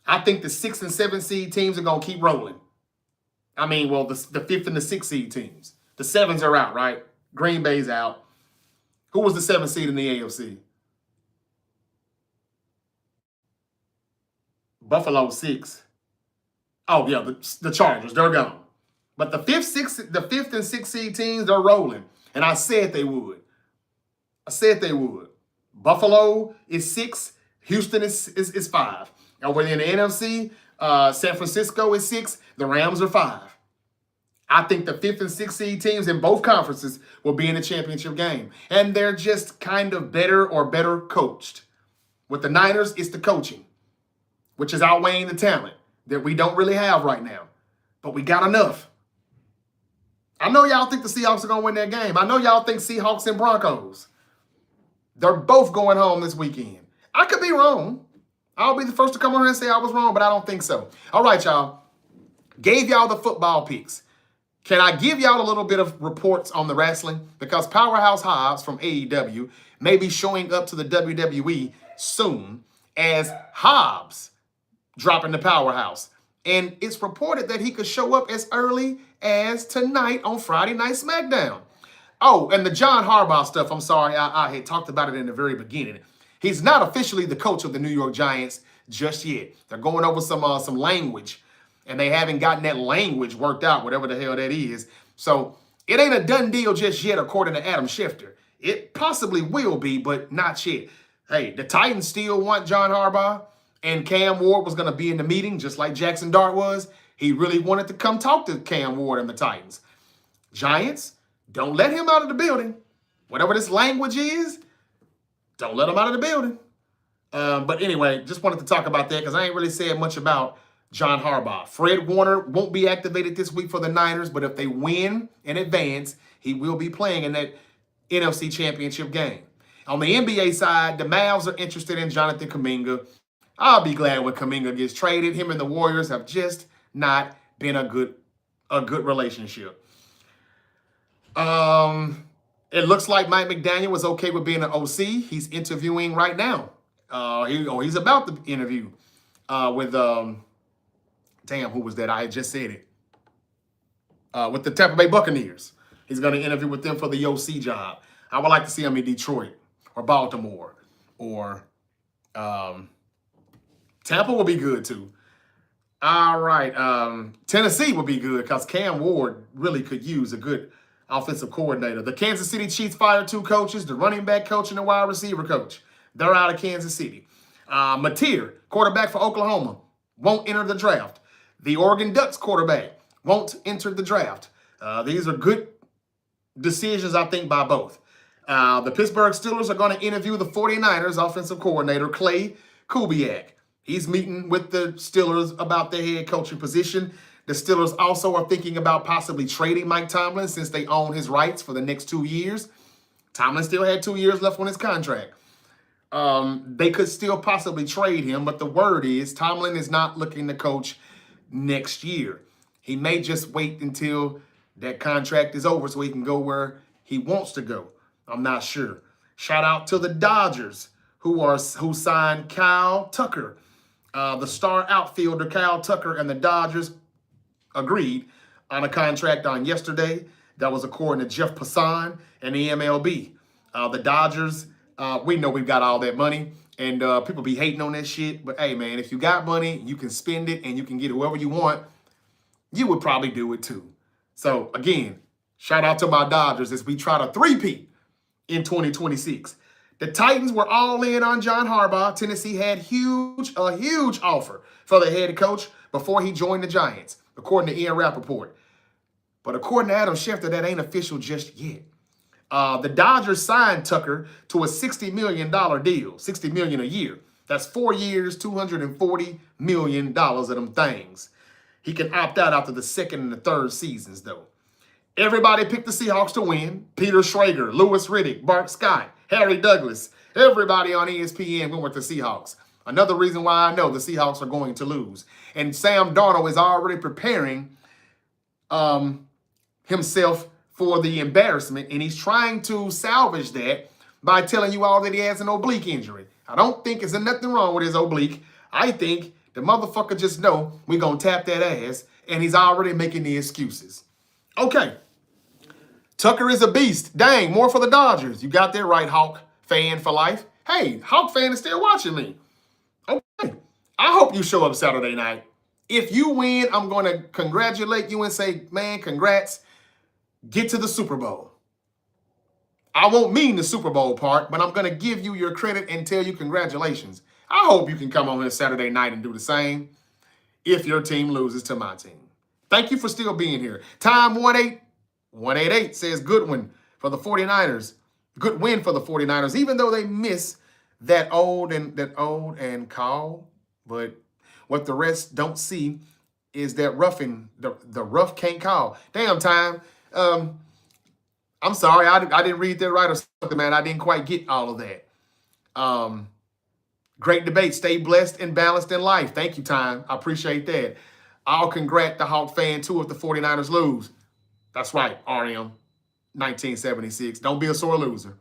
I think the 6 and 7 seed teams are going to keep rolling. I mean, well, the 5th and the 6th seed teams. The 7s are out, right? Green Bay's out. Who was the 7th seed in the AFC? Buffalo 6. Oh, yeah, the Chargers, they're gone. But the 5th and 6th seed teams, they're rolling. And I said they would. Buffalo is 6. Houston is 5. Over in the NFC, San Francisco is 6. The Rams are 5. I think the 5th and 6th seed teams in both conferences will be in the championship game. And they're just kind of better coached. With the Niners, it's the coaching, which is outweighing the talent that we don't really have right now. But we got enough. I know y'all think the Seahawks are going to win that game. I know y'all think Seahawks and Broncos. They're both going home this weekend. I could be wrong. I'll be the first to come on here and say I was wrong, but I don't think so. All right, y'all. Gave y'all the football picks. Can I give y'all a little bit of reports on the wrestling? Because Powerhouse Hobbs from AEW may be showing up to the WWE soon as Hobbs dropping the Powerhouse. And it's reported that he could show up as early as tonight on Friday Night SmackDown. Oh, and the John Harbaugh stuff, I'm sorry, I had talked about it in the very beginning. He's not officially the coach of the New York Giants just yet. They're going over some language, and they haven't gotten that language worked out, whatever the hell that is. So it ain't a done deal just yet, according to Adam Schefter. It possibly will be, but not yet. Hey, the Titans still want John Harbaugh, and Cam Ward was going to be in the meeting just like Jackson Dart was. He really wanted to come talk to Cam Ward and the Titans. Giants, don't let him out of the building. Whatever this language is, don't let him out of the building. But anyway, just wanted to talk about that because I ain't really said much about John Harbaugh. Fred Warner won't be activated this week for the Niners, but if they win and advance, he will be playing in that NFC Championship game. On the NBA side, the Mavs are interested in Jonathan Kuminga. I'll be glad when Kuminga gets traded. Him and the Warriors have just not been a good relationship. It looks like Mike McDaniel was okay with being an OC. He's interviewing right now. He's about to interview with damn, who was that? I just said it. With the Tampa Bay Buccaneers. He's going to interview with them for the OC job. I would like to see him in Detroit or Baltimore or Tampa will be good too. All right. Tennessee would be good because Cam Ward really could use a good offensive coordinator. The Kansas City Chiefs fired 2 coaches, the running back coach and the wide receiver coach. They're out of Kansas City. Mateer, quarterback for Oklahoma, won't enter the draft. The Oregon Ducks quarterback won't enter the draft. These are good decisions, I think, by both. The Pittsburgh Steelers are going to interview the 49ers offensive coordinator, Clay Kubiak. He's meeting with the Steelers about their head coaching position. The Steelers also are thinking about possibly trading Mike Tomlin since they own his rights for the next 2 years. Tomlin still had 2 years left on his contract. They could still possibly trade him, but the word is Tomlin is not looking to coach next year. He may just wait until that contract is over so he can go where he wants to go. I'm not sure. Shout out to the Dodgers who signed Kyle Tucker. The star outfielder Kyle Tucker and the Dodgers agreed on a contract on yesterday. That was according to Jeff Passan and the MLB. The Dodgers, we know we've got all that money, and people be hating on that shit. But hey, man, if you got money, you can spend it, and you can get whoever you want. You would probably do it too. So again, shout out to my Dodgers as we try to three-peat in 2026. The Titans were all in on John Harbaugh. Tennessee had a huge offer for the head coach before he joined the Giants, according to Ian Rappaport. But according to Adam Schefter, that ain't official just yet. The Dodgers signed Tucker to a $60 million deal, $60 million a year. That's 4 years, $240 million of them things. He can opt out after the second and the third seasons, though. Everybody picked the Seahawks to win. Peter Schrager, Louis Riddick, Bart Scott, Harry Douglas. Everybody on ESPN went with the Seahawks. Another reason why I know the Seahawks are going to lose. And Sam Darnold is already preparing himself for the embarrassment, and he's trying to salvage that by telling you all that he has an oblique injury. I don't think there's nothing wrong with his oblique. I think the motherfucker just know we're going to tap that ass, and he's already making the excuses. Okay. Tucker is a beast. Dang, more for the Dodgers. You got that right, Hawk fan for life. Hey, Hawk fan is still watching me. Okay. I hope you show up Saturday night. If you win, I'm going to congratulate you and say, man, congrats. Get to the Super Bowl. I won't mean the Super Bowl part, but I'm going to give you your credit and tell you congratulations. I hope you can come on here Saturday night and do the same if your team loses to my team. Thank you for still being here. Time 188 says good one for the 49ers. Good win for the 49ers, even though they miss that old and call. But what the rest don't see is that roughing, the rough can't call. Damn, Time. I'm sorry, I didn't read that right or something, man. I didn't quite get all of that. Great debate. Stay blessed and balanced in life. Thank you, Time. I appreciate that. I'll congrat the Hawk fan, too, if the 49ers lose. That's right, RM, 1976. Don't be a sore loser.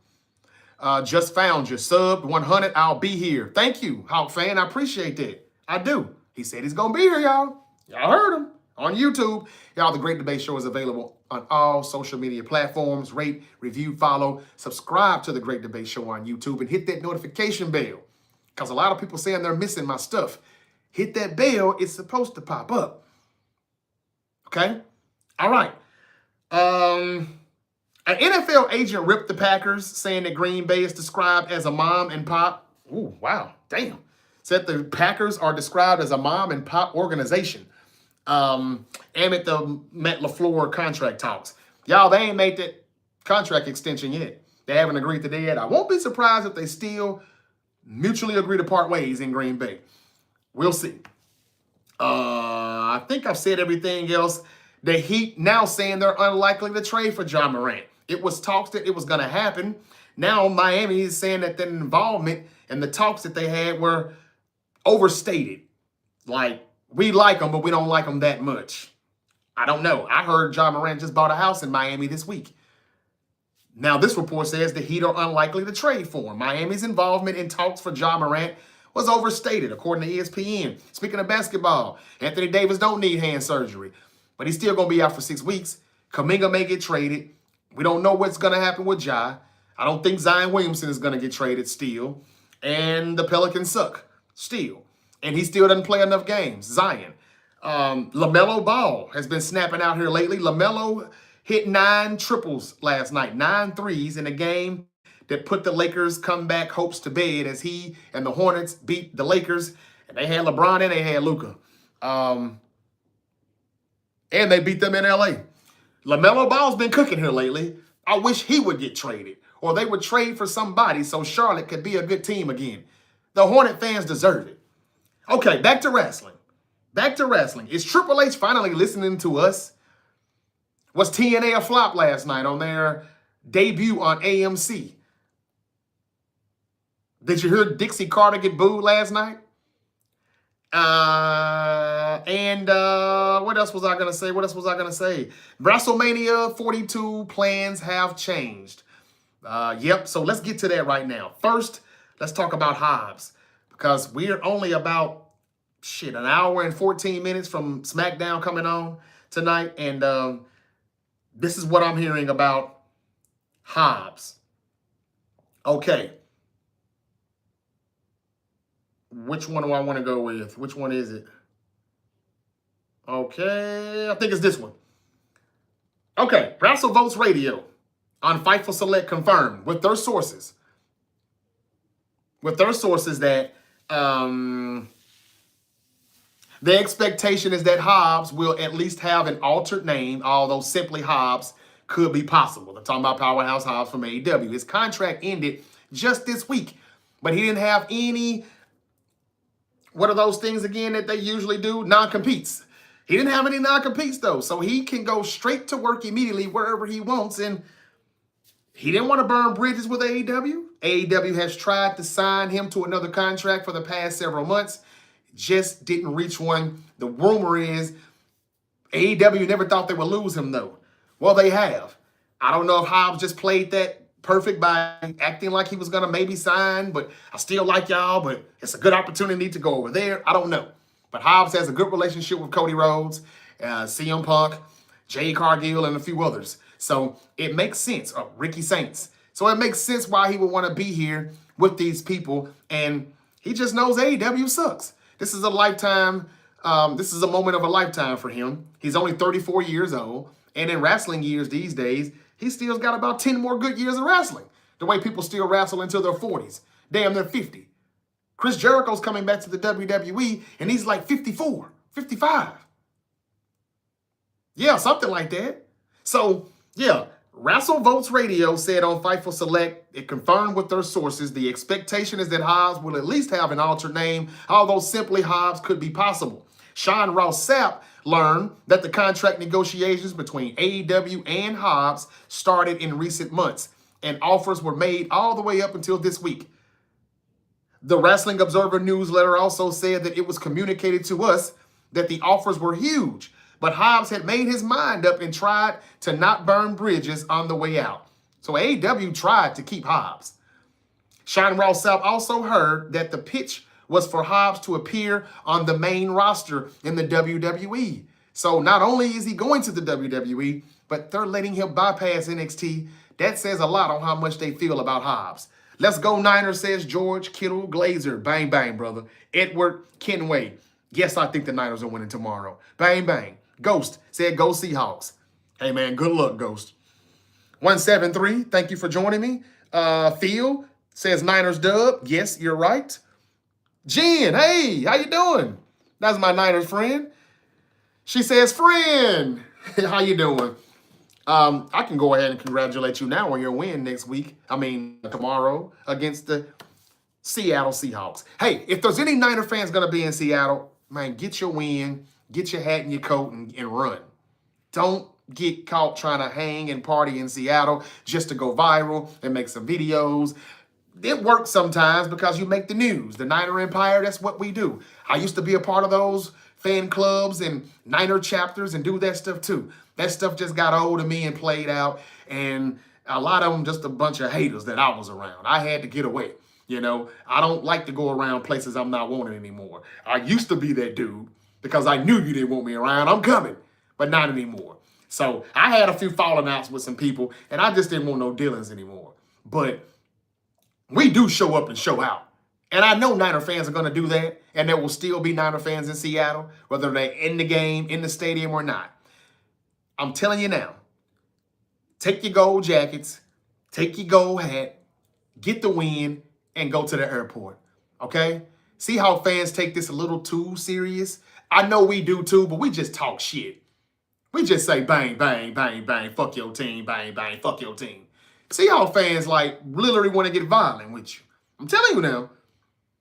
Just found you. Subbed 100. I'll be here. Thank you, Hawk fan. I appreciate that. I do. He said he's going to be here, y'all. Y'all heard him on YouTube. Y'all, the Great Debate Show is available on all social media platforms. Rate, review, follow, subscribe to the Great Debate Show on YouTube, and hit that notification bell. Because a lot of people saying they're missing my stuff. Hit that bell. It's supposed to pop up. Okay? All right. An NFL agent ripped the Packers, saying that Green Bay is described as a mom and pop. Ooh, wow. Damn. Said the Packers are described as a mom and pop organization. Amid the Matt LaFleur contract talks. Y'all, they ain't made that contract extension yet. They haven't agreed to that yet. I won't be surprised if they still mutually agree to part ways in Green Bay. We'll see. I think I've said everything else. The Heat now saying they're unlikely to trade for Ja Morant. It was talks that it was going to happen. Now Miami is saying that the involvement and the talks that they had were overstated. Like, we like them, but we don't like them that much. I don't know. I heard Ja Morant just bought a house in Miami this week. Now, this report says the Heat are unlikely to trade for him. Miami's involvement in talks for Ja Morant was overstated, according to ESPN. Speaking of basketball, Anthony Davis don't need hand surgery, but he's still going to be out for 6 weeks. Kuminga may get traded. We don't know what's going to happen with Ja. I don't think Zion Williamson is going to get traded still. And the Pelicans suck still. And he still doesn't play enough games, Zion. LaMelo Ball has been snapping out here lately. LaMelo hit 9 triples last night, 9 threes in a game that put the Lakers' comeback hopes to bed as he and the Hornets beat the Lakers. And they had LeBron and they had Luka. And they beat them in L.A. LaMelo Ball's been cooking here lately. I wish he would get traded, or they would trade for somebody so Charlotte could be a good team again. The Hornet fans deserve it. Okay, back to wrestling. Back to wrestling. Is Triple H finally listening to us? Was TNA a flop last night on their debut on AMC? Did you hear Dixie Carter get booed last night? What else was I going to say? WrestleMania 42 plans have changed. Yep, so let's get to that right now. First, let's talk about Hobbs, because we're only about, an hour and 14 minutes from SmackDown coming on tonight, and this is what I'm hearing about Hobbs. Okay. Which one do I want to go with? Which one is it? Okay, I think it's this one. Okay, WrestleVotes Radio on Fightful Select confirmed with their sources. That the expectation is that Hobbs will at least have an altered name, although simply Hobbs could be possible. They're talking about Powerhouse Hobbs from AEW. His contract ended just this week, but he didn't have any, what are those things again that they usually do? Non-competes. He didn't have any non-competes though, so he can go straight to work immediately wherever he wants, and he didn't want to burn bridges with AEW. AEW has tried to sign him to another contract for the past several months. Just didn't reach one. The rumor is AEW never thought they would lose him, though. Well, they have. I don't know if Hobbs just played that perfect by acting like he was going to maybe sign, but I still like y'all, but it's a good opportunity to go over there. I don't know. But Hobbs has a good relationship with Cody Rhodes, CM Punk, Jay Cargill, and a few others. So it makes sense. Ricky Saints. So it makes sense why he would want to be here with these people, and he just knows AEW sucks. This is a lifetime, this is a moment of a lifetime for him. He's only 34 years old. And in wrestling years these days, he's still got about 10 more good years of wrestling. The way people still wrestle until their 40s. Damn, they're 50. Chris Jericho's coming back to the WWE, and he's like 54, 55. Yeah, something like that. So, yeah, WrestleVotes Radio said on Fightful Select, it confirmed with their sources, the expectation is that Hobbs will at least have an alternate name, although simply Hobbs could be possible. Sean Ross Sapp learned that the contract negotiations between AEW and Hobbs started in recent months, and offers were made all the way up until this week. The Wrestling Observer newsletter also said that it was communicated to us that the offers were huge, but Hobbs had made his mind up and tried to not burn bridges on the way out. So AEW tried to keep Hobbs. Sean Ross Sapp also heard that the pitch was for Hobbs to appear on the main roster in the WWE. So not only is he going to the WWE, but they're letting him bypass NXT. That says a lot on how much they feel about Hobbs. Let's go Niners, says George Kittle Glazer. Bang, bang, brother. Edward Kenway. Yes, I think the Niners are winning tomorrow. Bang, bang. Ghost said go Seahawks. Hey, man, good luck, Ghost. 173, thank you for joining me. Phil says Niners dub. Yes, you're right. Jen, hey, how you doing? That's my Niners friend. She says, friend, how you doing? I can go ahead and congratulate you now on your win tomorrow against the Seattle Seahawks. Hey, if there's any Niner fans going to be in Seattle, man, get your win, get your hat and your coat and run. Don't get caught trying to hang and party in Seattle just to go viral and make some videos. It works sometimes because you make the news. The Niner Empire, that's what we do. I used to be a part of those fan clubs and Niner chapters and do that stuff too. That stuff just got old to me and played out, and a lot of them just a bunch of haters that I was around. I had to get away. You know, I don't like to go around places I'm not wanted anymore. I used to be that dude because I knew you didn't want me around. I'm coming, but not anymore. So I had a few falling outs with some people, and I just didn't want no dealings anymore. But we do show up and show out And I know Niner fans are going to do that, and there will still be Niner fans in Seattle, whether they're in the game, in the stadium or not. I'm telling you now, take your gold jackets, take your gold hat, get the win, and go to the airport, okay? See how fans take this a little too serious? I know we do too, but we just talk shit. We just say bang, bang, bang, bang, fuck your team, bang, bang, fuck your team. See how fans like literally want to get violent with you. I'm telling you now,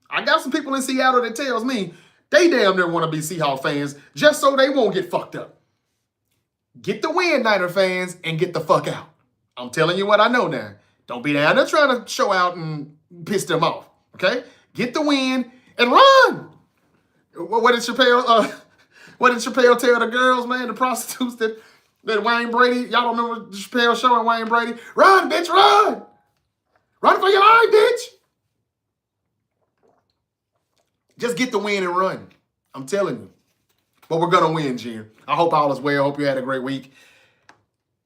I got some people in Seattle that tells me they damn near want to be Seahawks fans just so they won't get fucked up. Get the win, Niner fans, and get the fuck out. I'm telling you what I know now. Don't be down there trying to show out and piss them off, okay? Get the win and run. What did Chappelle tell the girls, man, the prostitutes that Wayne Brady, y'all don't remember Chappelle showing Wayne Brady? Run, bitch, run. Run for your life, bitch. Just get the win and run. I'm telling you. But we're going to win, Jen. I hope all is well. I hope you had a great week.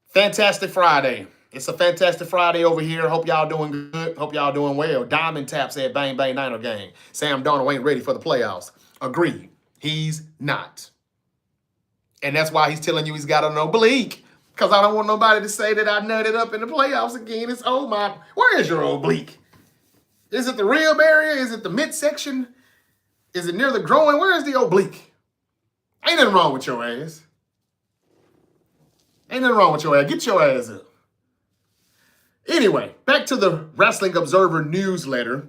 Fantastic Friday. It's a fantastic Friday over here. Hope y'all doing good. Hope y'all doing well. Diamond Tap said, bang, bang, Niner gang. Sam Darnold ain't ready for the playoffs. Agreed. He's not. And that's why he's telling you he's got an oblique. Because I don't want nobody to say that I nutted up in the playoffs again. It's, oh my, where is your oblique? Is it the rib area? Is it the midsection? Is it near the groin? Where is the oblique? Ain't nothing wrong with your ass. Ain't nothing wrong with your ass. Get your ass up. Anyway, back to the Wrestling Observer newsletter.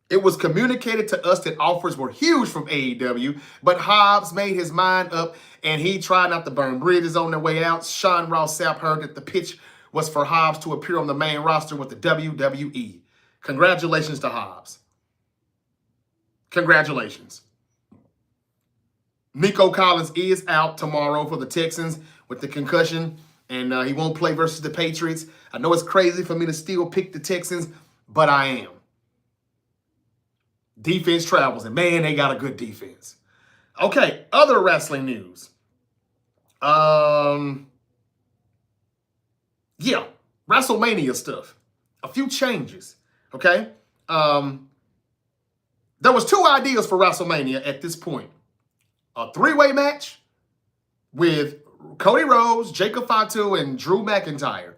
It was communicated to us that offers were huge from AEW, but Hobbs made his mind up and he tried not to burn bridges on their way out. Sean Ross Sapp heard that the pitch was for Hobbs to appear on the main roster with the WWE. Congratulations to Hobbs. Congratulations. Nico Collins is out tomorrow for the Texans with the concussion, and he won't play versus the Patriots. I know it's crazy for me to still pick the Texans, but I am. Defense travels, and man, they got a good defense. Okay, other wrestling news. Yeah, WrestleMania stuff. A few changes, okay? There was two ideas for WrestleMania at this point. A three-way match with Cody Rhodes, Jacob Fatu, and Drew McIntyre.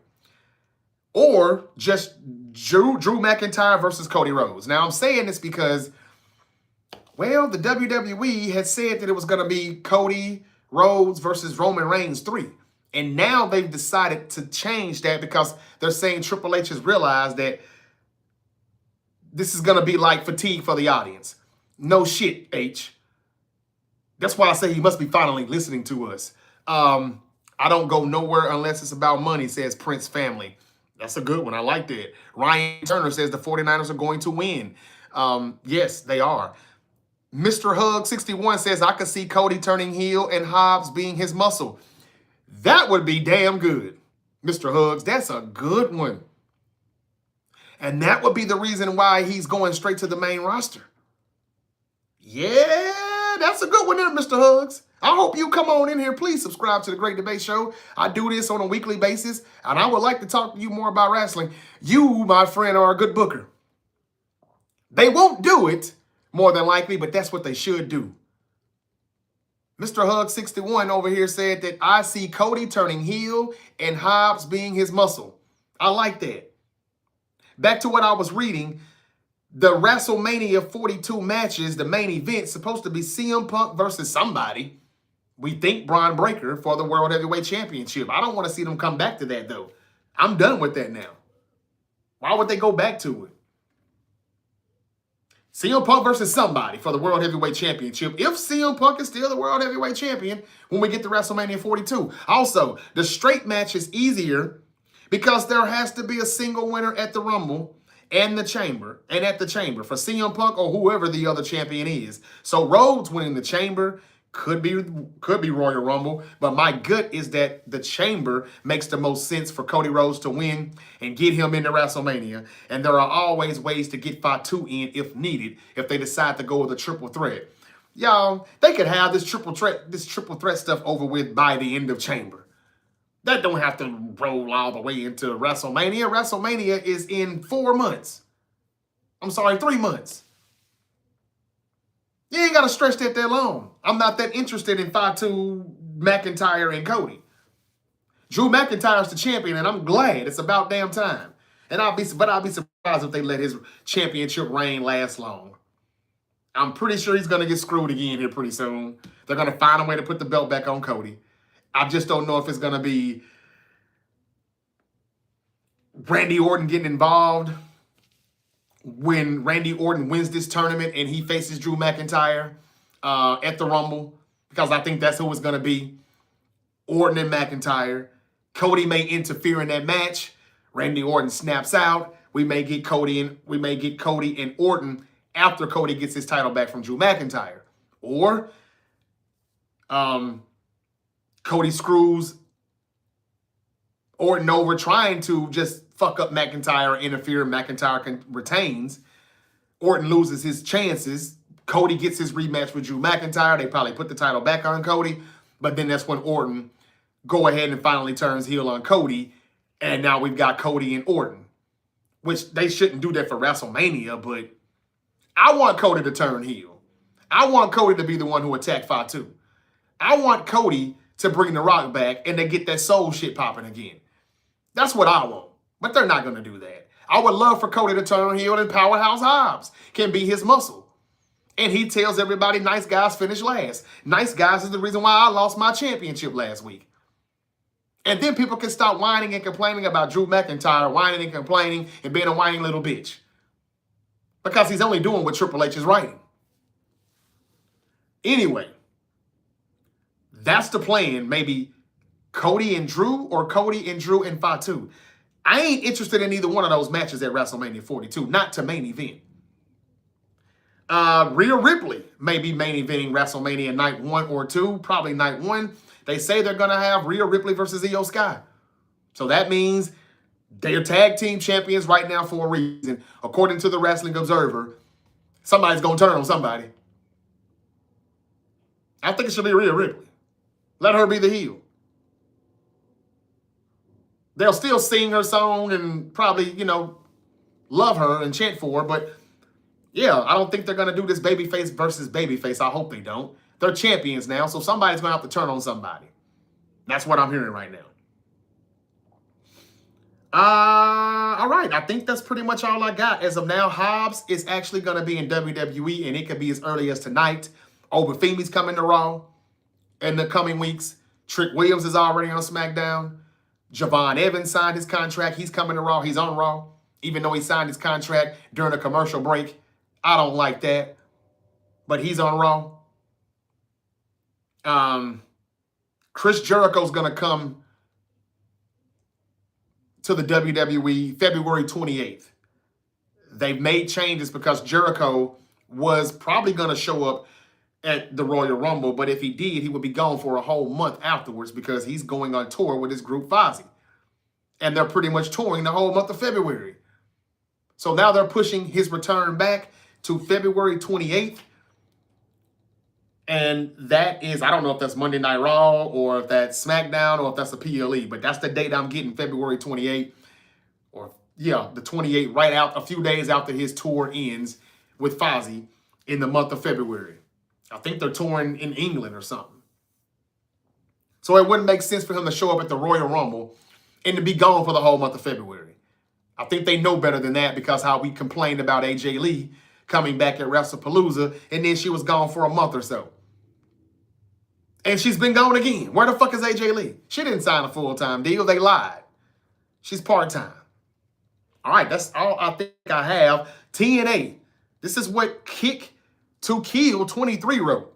Or just Drew McIntyre versus Cody Rhodes. Now, I'm saying this because, well, the WWE had said that it was going to be Cody Rhodes versus Roman Reigns 3. And now they've decided to change that because they're saying Triple H has realized that this is going to be like fatigue for the audience. No shit, H. That's why I say he must be finally listening to us. I don't go nowhere unless it's about money, says Prince Family. That's a good one. I like that. Ryan Turner says the 49ers are going to win. Yes, they are. Mr. Hug 61 says, I could see Cody turning heel and Hobbs being his muscle. That would be damn good, Mr. Hugs. That's a good one. And that would be the reason why he's going straight to the main roster. Yeah, that's a good one there, Mr. Hugs. I hope you come on in here. Please subscribe to The Great Debate Show. I do this on a weekly basis, and I would like to talk to you more about wrestling. You, my friend, are a good booker. They won't do it, more than likely, but that's what they should do. Mr. Hug 61 over here said that I see Cody turning heel and Hobbs being his muscle. I like that. Back to what I was reading. The WrestleMania 42 matches, the main event, supposed to be CM Punk versus somebody. We think Braun Breaker for the World Heavyweight Championship. I don't want to see them come back to that, though. I'm done with that now. Why would they go back to it? CM Punk versus somebody for the World Heavyweight Championship. If CM Punk is still the World Heavyweight Champion when we get to WrestleMania 42. Also, the straight match is easier because there has to be a single winner at the Rumble and the Chamber, and at the Chamber for CM Punk or whoever the other champion is. So Rhodes winning the Chamber could be Royal Rumble, but my gut is that the Chamber makes the most sense for Cody Rhodes to win and get him into WrestleMania. And there are always ways to get Fatu in if needed, if they decide to go with a triple threat. Y'all, they could have this triple threat stuff over with by the end of Chamber. That don't have to roll all the way into WrestleMania. WrestleMania is in 4 months. I'm sorry, 3 months. You ain't got to stretch that long. I'm not that interested in Fatu, McIntyre, and Cody. Drew McIntyre's the champion, and I'm glad. It's about damn time. I'll be surprised if they let his championship reign last long. I'm pretty sure he's going to get screwed again here pretty soon. They're going to find a way to put the belt back on Cody. I just don't know if it's going to be Randy Orton getting involved when Randy Orton wins this tournament and he faces Drew McIntyre at the Rumble, because I think that's who it's going to be. Orton and McIntyre. Cody may interfere in that match. Randy Orton snaps out. We may get Cody and Orton after Cody gets his title back from Drew McIntyre. Or Cody screws Orton over trying to just fuck up McIntyre or interfere. McIntyre retains. Orton loses his chances. Cody gets his rematch with Drew McIntyre. They probably put the title back on Cody. But then that's when Orton go ahead and finally turns heel on Cody. And now we've got Cody and Orton. Which they shouldn't do that for WrestleMania, but I want Cody to turn heel. I want Cody to be the one who attacked Fatu. I want Cody to bring The Rock back and to get that soul shit popping again. That's what I want. But they're not going to do that. I would love for Cody to turn heel and Powerhouse Hobbs can be his muscle. And he tells everybody nice guys finish last. Nice guys is the reason why I lost my championship last week. And then people can stop whining and complaining about Drew McIntyre, whining and complaining and being a whining little bitch. Because he's only doing what Triple H is writing. Anyway, that's the plan. Maybe Cody and Drew or Cody and Drew and Fatu. I ain't interested in either one of those matches at WrestleMania 42. Not to main event. Rhea Ripley may be main eventing WrestleMania night 1 or 2. Probably night 1. They say they're going to have Rhea Ripley versus Io Sky. So that means they're tag team champions right now for a reason. According to the Wrestling Observer, somebody's going to turn on somebody. I think it should be Rhea Ripley. Let her be the heel. They'll still sing her song and probably, love her and chant for her. But, yeah, I don't think they're going to do this babyface versus babyface. I hope they don't. They're champions now, so somebody's going to have to turn on somebody. That's what I'm hearing right now. All right. I think that's pretty much all I got. As of now, Hobbs is actually going to be in WWE, and it could be as early as tonight. Obafemi's coming to Raw in the coming weeks. Trick Williams is already on SmackDown. Javon Evans signed his contract. He's coming to Raw. He's on Raw, even though he signed his contract during a commercial break. I don't like that, but he's on Raw. Chris Jericho's going to come to the WWE February 28th. They've made changes because Jericho was probably going to show up at the Royal Rumble, but if he did, he would be gone for a whole month afterwards because he's going on tour with his group Fozzy. And they're pretty much touring the whole month of February. So now they're pushing his return back to February 28th. And that is, I don't know if that's Monday Night Raw or if that's SmackDown or if that's the PLE, but that's the date I'm getting, February 28th. Or, yeah, the 28th, right out, a few days after his tour ends with Fozzy in the month of February. I think they're touring in England or something. So it wouldn't make sense for him to show up at the Royal Rumble and to be gone for the whole month of February. I think they know better than that because how we complained about AJ Lee coming back at WrestlePalooza and then she was gone for a month or so. And she's been gone again. Where the fuck is AJ Lee? She didn't sign a full-time deal. They lied. She's part-time. All right, that's all I think I have. TNA. This is what Kick to Kill 23 wrote.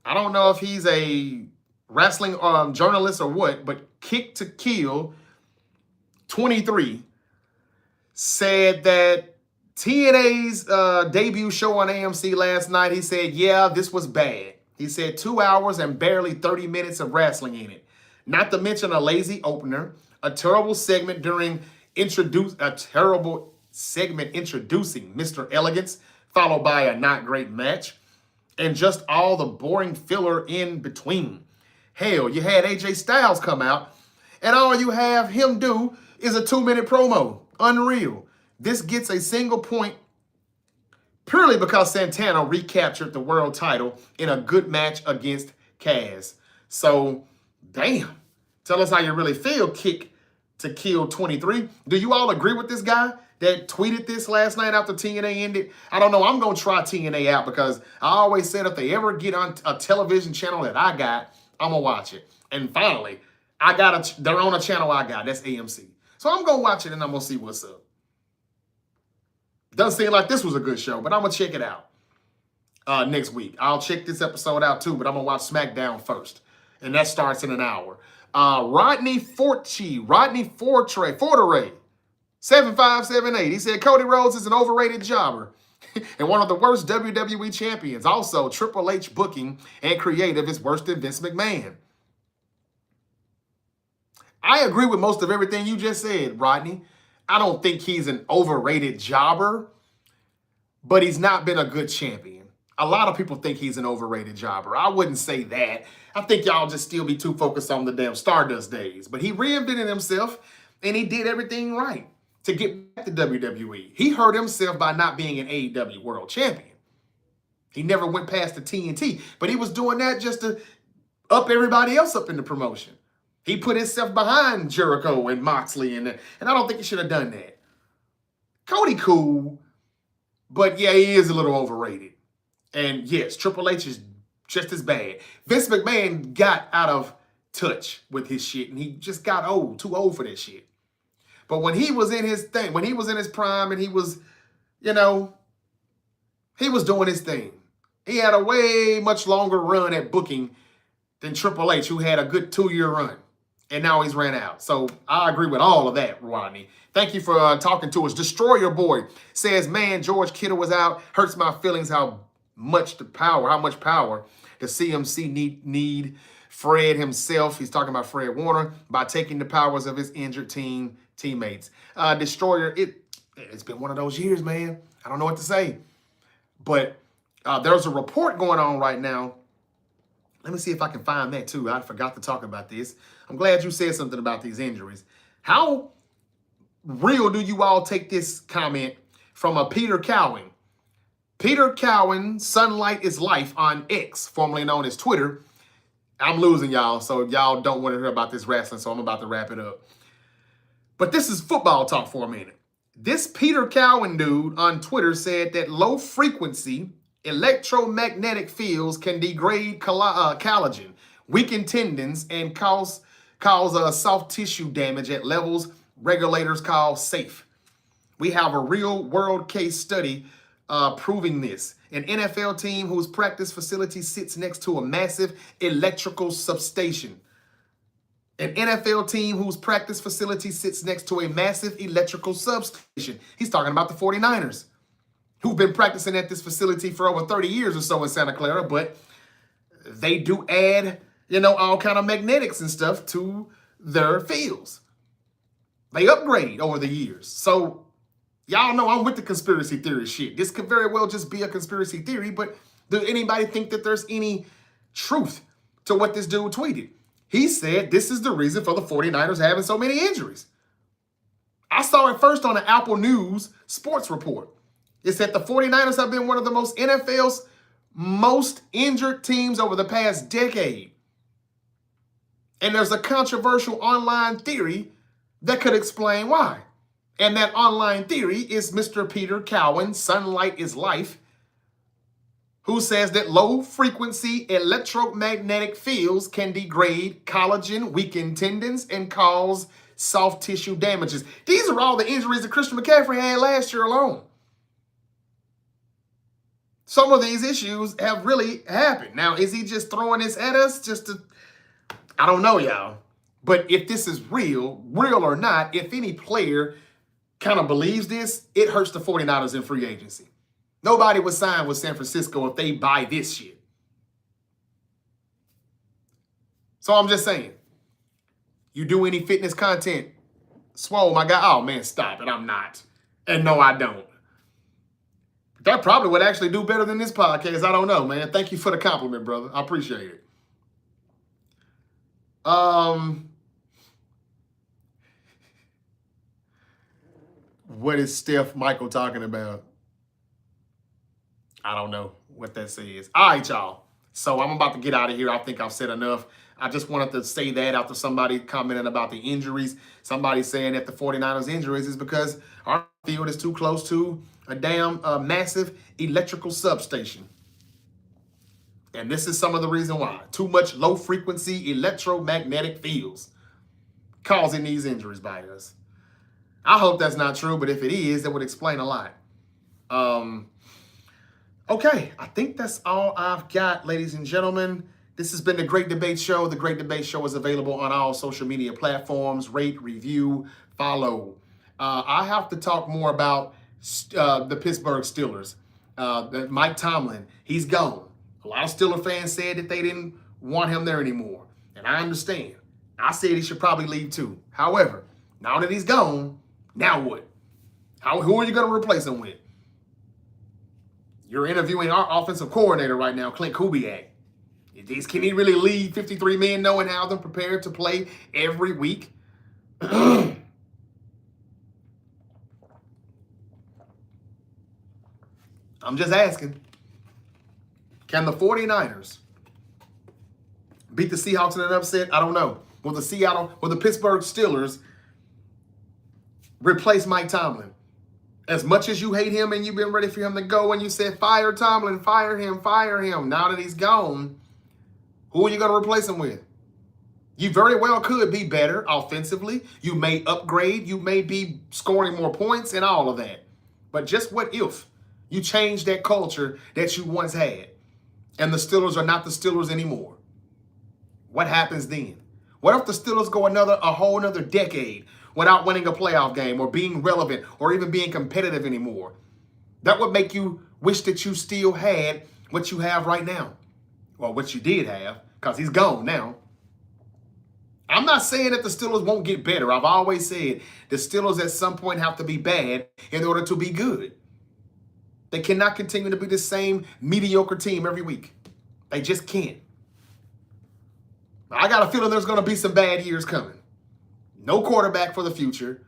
I don't know if he's a wrestling journalist or what, but Kick to Kill 23 said that TNA's debut show on AMC last night, he said, yeah, this was bad. He said 2 hours and barely 30 minutes of wrestling in it. Not to mention a lazy opener, a terrible segment introducing Mr. Elegance, followed by a not great match, and just all the boring filler in between. Hell, you had AJ Styles come out, and all you have him do is a 2-minute promo. Unreal. This gets a single point purely because Santana recaptured the world title in a good match against Kaz. So, damn. Tell us how you really feel, Kick to Kill 23. Do you all agree with this guy that tweeted this last night after TNA ended? I don't know. I'm going to try TNA out because I always said if they ever get on a television channel that I got, I'm going to watch it. And finally, they're on a channel I got. That's AMC. So I'm going to watch it and I'm going to see what's up. Doesn't seem like this was a good show, but I'm going to check it out next week. I'll check this episode out too, but I'm going to watch SmackDown first. And that starts in an hour. Rodney Fortre, 7578. He said Cody Rhodes is an overrated jobber and one of the worst WWE champions. Also, Triple H booking and creative is worse than Vince McMahon. I agree with most of everything you just said, Rodney. I don't think he's an overrated jobber, but he's not been a good champion. A lot of people think he's an overrated jobber. I wouldn't say that. I think y'all just still be too focused on the damn Stardust days. But he reinvented himself, and he did everything right to get back to WWE. He hurt himself by not being an AEW World Champion. He never went past the TNT, but he was doing that just to up everybody else up in the promotion. He put himself behind Jericho and Moxley, and I don't think he should have done that. Cody cool, but yeah, he is a little overrated. And yes, Triple H is just as bad. Vince McMahon got out of touch with his shit, and he just got old, too old for that shit. But when he was in his thing, when he was in his prime and he was, he was doing his thing. He had a way much longer run at booking than Triple H, who had a good 2-year run. And now he's ran out. So I agree with all of that, Rodney. Thank you for talking to us. Destroyer Boy says, man, George Kittle was out. Hurts my feelings how much power the CMC need Fred himself. He's talking about Fred Warner by taking the powers of his injured teammates. Destroyer, it's been one of those years, man. I don't know what to say. But there's a report going on right now. Let me see if I can find that too. I forgot to talk about this. I'm glad you said something about these injuries. How real do you all take this comment from a Peter Cowan? Peter Cowan, Sunlight is Life on X, formerly known as Twitter. I'm losing y'all, so y'all don't want to hear about this wrestling, so I'm about to wrap it up. But this is football talk for a minute. This Peter Cowan dude on Twitter said that low frequency electromagnetic fields can degrade collagen, weaken tendons, and cause soft tissue damage at levels regulators call safe. We have a real world case study proving this. An NFL team whose practice facility sits next to a massive electrical substation. An NFL team whose practice facility sits next to a massive electrical substation. He's talking about the 49ers, who've been practicing at this facility for over 30 years or so in Santa Clara, but they do add, all kind of magnetics and stuff to their fields. They upgrade over the years. So y'all know I'm with the conspiracy theory shit. This could very well just be a conspiracy theory, but does anybody think that there's any truth to what this dude tweeted? He said this is the reason for the 49ers having so many injuries. I saw it first on the Apple News sports report. It said the 49ers have been one of the NFL's most injured teams over the past decade. And there's a controversial online theory that could explain why. And that online theory is Mr. Peter Cowan, Sunlight is Life, who says that low-frequency electromagnetic fields can degrade collagen, weaken tendons, and cause soft tissue damages. These are all the injuries that Christian McCaffrey had last year alone. Some of these issues have really happened. Now, is he just throwing this at us just to... I don't know, y'all. But if this is real or not, if any player kind of believes this, it hurts the 49ers in free agency. Nobody would sign with San Francisco if they buy this shit. So I'm just saying, you do any fitness content, Swole, my guy, oh man, stop it, I'm not. And no, I don't. That probably would actually do better than this podcast. I don't know, man. Thank you for the compliment, brother. I appreciate it. What is Steph Michael talking about? I don't know what that says. All right, y'all. So I'm about to get out of here. I think I've said enough. I just wanted to say that after somebody commented about the injuries. Somebody saying that the 49ers injuries is because our field is too close to a damn massive electrical substation. And this is some of the reason why. Too much low-frequency electromagnetic fields causing these injuries by us. I hope that's not true, but if it is, that would explain a lot. Okay, I think that's all I've got, ladies and gentlemen. This has been The Great Debate Show. The Great Debate Show is available on all social media platforms. Rate, review, follow. I have to talk more about the Pittsburgh Steelers. Mike Tomlin, he's gone. A lot of Steeler fans said that they didn't want him there anymore. And I understand. I said he should probably leave too. However, now that he's gone, now what? Who are you going to replace him with? You're interviewing our offensive coordinator right now, Clint Kubiak. Can he really lead 53 men knowing how they're prepared to play every week? I'm just asking. Can the 49ers beat the Seahawks in an upset? I don't know. Will the Pittsburgh Steelers replace Mike Tomlin? As much as you hate him and you've been ready for him to go and you said, fire Tomlin, fire him, fire him. Now that he's gone, who are you going to replace him with? You very well could be better offensively. You may upgrade. You may be scoring more points and all of that. But just what if you change that culture that you once had and the Steelers are not the Steelers anymore? What happens then? What if the Steelers go a whole another decade without winning a playoff game or being relevant or even being competitive anymore? That would make you wish that you still had what you have right now. Well, what you did have, because he's gone now. I'm not saying that the Steelers won't get better. I've always said the Steelers at some point have to be bad in order to be good. They cannot continue to be the same mediocre team every week. They just can't. I got a feeling there's going to be some bad years coming. No quarterback for the future.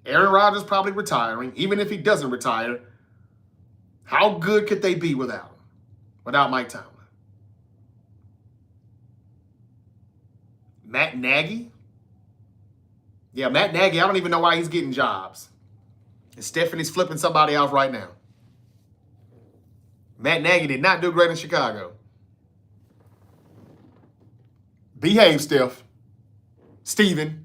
Aaron Rodgers probably retiring. Even if he doesn't retire, how good could they be without him? Without Mike Tomlin? Matt Nagy? Yeah, Matt Nagy, I don't even know why he's getting jobs. And Stephanie's flipping somebody off right now. Matt Nagy did not do great in Chicago. Behave, Steph. Steven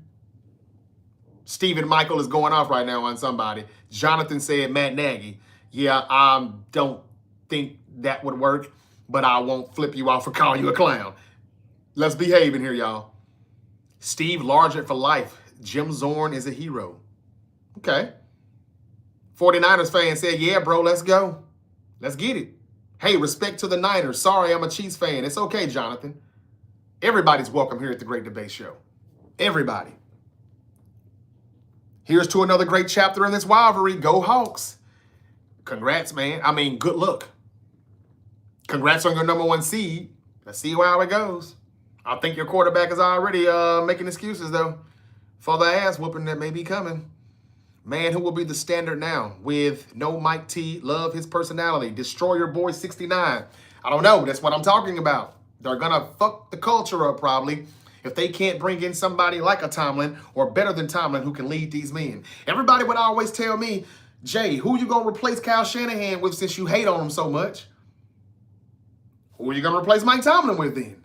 Michael is going off right now on somebody. Jonathan said Matt Nagy. Yeah, I don't think that would work, but I won't flip you off or call you a clown. Let's behave in here, y'all. Steve Largent for life. Jim Zorn is a hero. Okay. 49ers fan said, yeah, bro, let's go. Let's get it. Hey, respect to the Niners. Sorry, I'm a Chiefs fan. It's okay, Jonathan. Everybody's welcome here at the Great Debate Show. Everybody. Here's to another great chapter in this rivalry. Go Hawks. Congrats, man. I mean, good luck. Congrats on your #1 seed. Let's see how it goes. I think your quarterback is already making excuses, though, for the ass whooping that may be coming. Man, who will be the standard now with no Mike T? Love his personality. Destroyer Boy 69. I don't know. That's what I'm talking about. They're going to fuck the culture up probably if they can't bring in somebody like a Tomlin or better than Tomlin who can lead these men. Everybody would always tell me, Jay, who you going to replace Kyle Shanahan with since you hate on him so much? Who are you going to replace Mike Tomlin with then?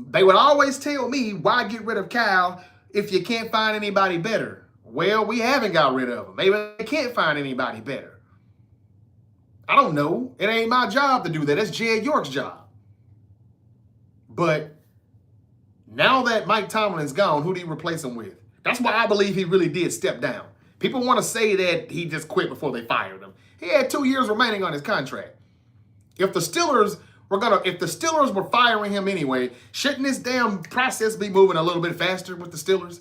They would always tell me, why get rid of Kyle if you can't find anybody better? Well, we haven't got rid of him. Maybe they can't find anybody better. I don't know. It ain't my job to do that. That's Jed York's job. But now that Mike Tomlin's gone, who do you replace him with? That's why I believe he really did step down. People want to say that he just quit before they fired him. He had 2 years remaining on his contract. If the Steelers were firing him anyway, shouldn't this damn process be moving a little bit faster with the Steelers?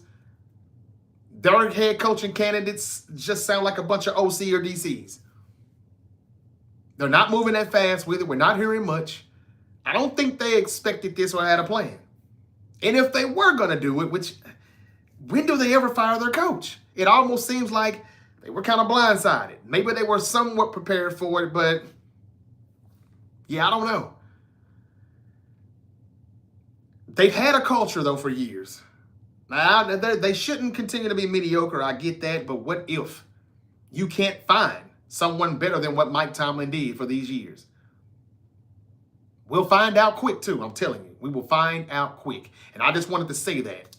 Their head coaching candidates just sound like a bunch of OC or DCs. They're not moving that fast with it. We're not hearing much. I don't think they expected this or had a plan. And if they were going to do it, which, when do they ever fire their coach? It almost seems like they were kind of blindsided. Maybe they were somewhat prepared for it, but Yeah, I don't know. They've had a culture, though, for years. Now, they shouldn't continue to be mediocre. I get that. But what if you can't find someone better than what Mike Tomlin did for these years? We'll find out quick, too. I'm telling you. We will find out quick. And I just wanted to say that.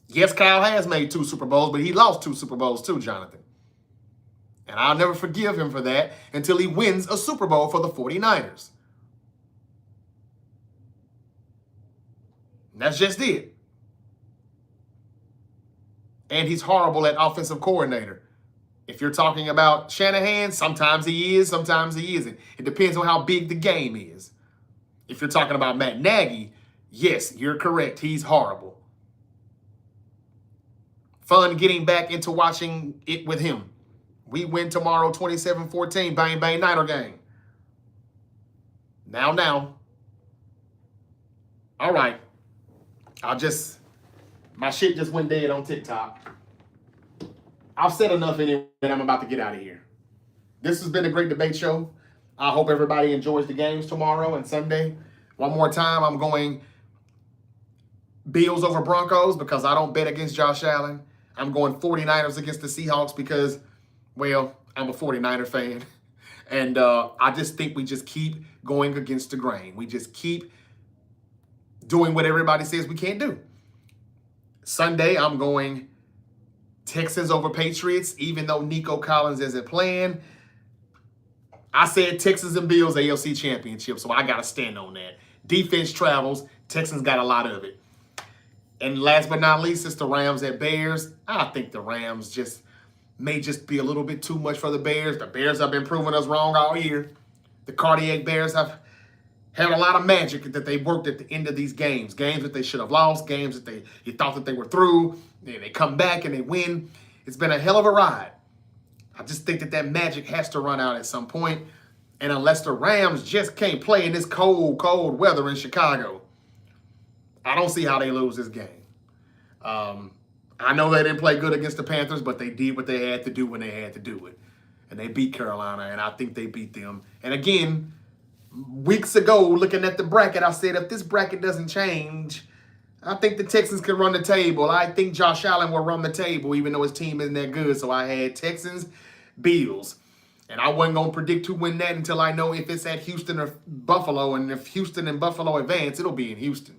Yes, Kyle has made 2 Super Bowls, but he lost 2 Super Bowls, too, Jonathan. And I'll never forgive him for that until he wins a Super Bowl for the 49ers. And that's just it. And he's horrible at offensive coordinator. If you're talking about Shanahan, sometimes he is, sometimes he isn't. It depends on how big the game is. If you're talking about Matt Nagy, yes, you're correct. He's horrible. Fun getting back into watching it with him. We win tomorrow 27-14, bang, bang, Niner game. Now. All right. My shit just went dead on TikTok. I've said enough anyway, and I'm about to get out of here. This has been a great debate show. I hope everybody enjoys the games tomorrow and Sunday. One more time, I'm going Bills over Broncos because I don't bet against Josh Allen. I'm going 49ers against the Seahawks because, well, I'm a 49er fan. And I just think we just keep going against the grain. We just keep doing what everybody says we can't do. Sunday, I'm going Texans over Patriots, even though Nico Collins isn't playing. I said Texans and Bills AFC Championship, so I got to stand on that. Defense travels. Texans got a lot of it. And last but not least, it's the Rams at Bears. I think the Rams may be a little bit too much for the Bears. The Bears have been proving us wrong all year. The Cardiac Bears have had a lot of magic that they worked at the end of these games. Games that they should have lost. Games that you thought that they were through. They come back and they win. It's been a hell of a ride. I just think that magic has to run out at some point. And unless the Rams just can't play in this cold, cold weather in Chicago, I don't see how they lose this game. I know they didn't play good against the Panthers, but they did what they had to do when they had to do it. And they beat Carolina, and I think they beat them. And again, weeks ago, looking at the bracket, I said if this bracket doesn't change, I think the Texans can run the table. I think Josh Allen will run the table, even though his team isn't that good. So I had Texans, Bills. And I wasn't going to predict who win that until I know if it's at Houston or Buffalo. And if Houston and Buffalo advance, it'll be in Houston.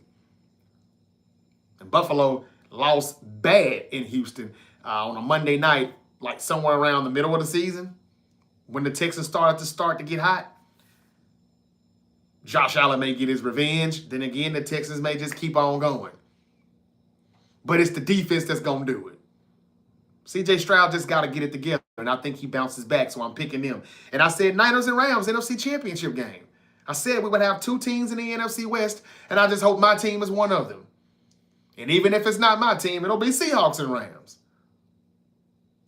And Buffalo lost bad in Houston on a Monday night, like somewhere around the middle of the season, when the Texans started to get hot. Josh Allen may get his revenge. Then again, the Texans may just keep on going. But it's the defense that's going to do it. C.J. Stroud just got to get it together, and I think he bounces back, so I'm picking them. And I said Niners and Rams, NFC Championship game. I said we would have 2 teams in the NFC West, and I just hope my team is one of them. And even if it's not my team, it'll be Seahawks and Rams.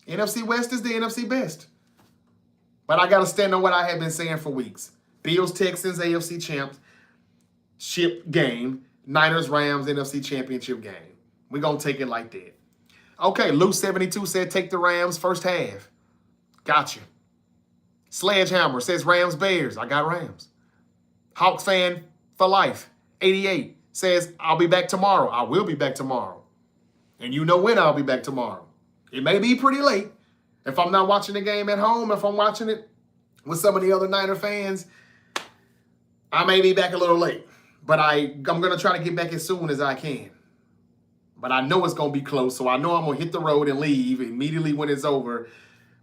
NFC West is the NFC best. But I got to stand on what I have been saying for weeks. Bills, Texans, AFC Championship game. Niners, Rams, NFC Championship game. We're going to take it like that. Okay, Luke72 said take the Rams first half. Gotcha. Sledgehammer says Rams, Bears. I got Rams. Hawks fan for life. 88 says I'll be back tomorrow. I will be back tomorrow. And you know when I'll be back tomorrow. It may be pretty late. If I'm not watching the game at home, if I'm watching it with some of the other Niner fans, I may be back a little late. But I'm going to try to get back as soon as I can. But I know it's going to be close, so I know I'm going to hit the road and leave immediately when it's over.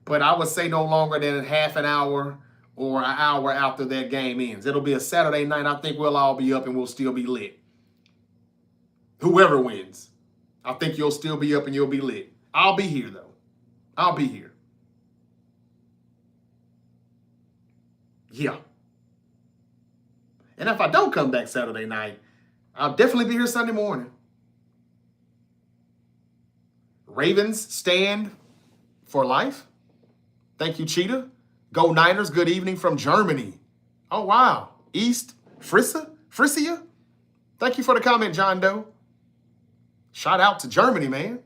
But I would say no longer than half an hour or an hour after that game ends. It'll be a Saturday night. I think we'll all be up and we'll still be lit. Whoever wins, I think you'll still be up and you'll be lit. I'll be here, though. I'll be here. Yeah. And if I don't come back Saturday night, I'll definitely be here Sunday morning. Ravens stand for life. Thank you, Cheetah. Go Niners. Good evening from Germany. Oh, wow. East Frisia? Thank you for the comment, John Doe. Shout out to Germany, man.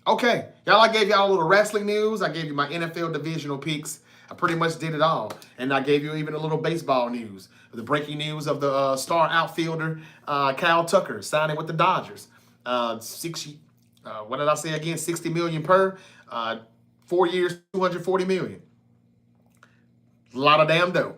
Okay. Y'all, I gave y'all a little wrestling news. I gave you my NFL divisional picks. I pretty much did it all. And I gave you even a little baseball news. The breaking news of the star outfielder, Kyle Tucker, signing with the Dodgers. What did I say again? $60 million per. 4 years, $240 million. A lot of damn dough.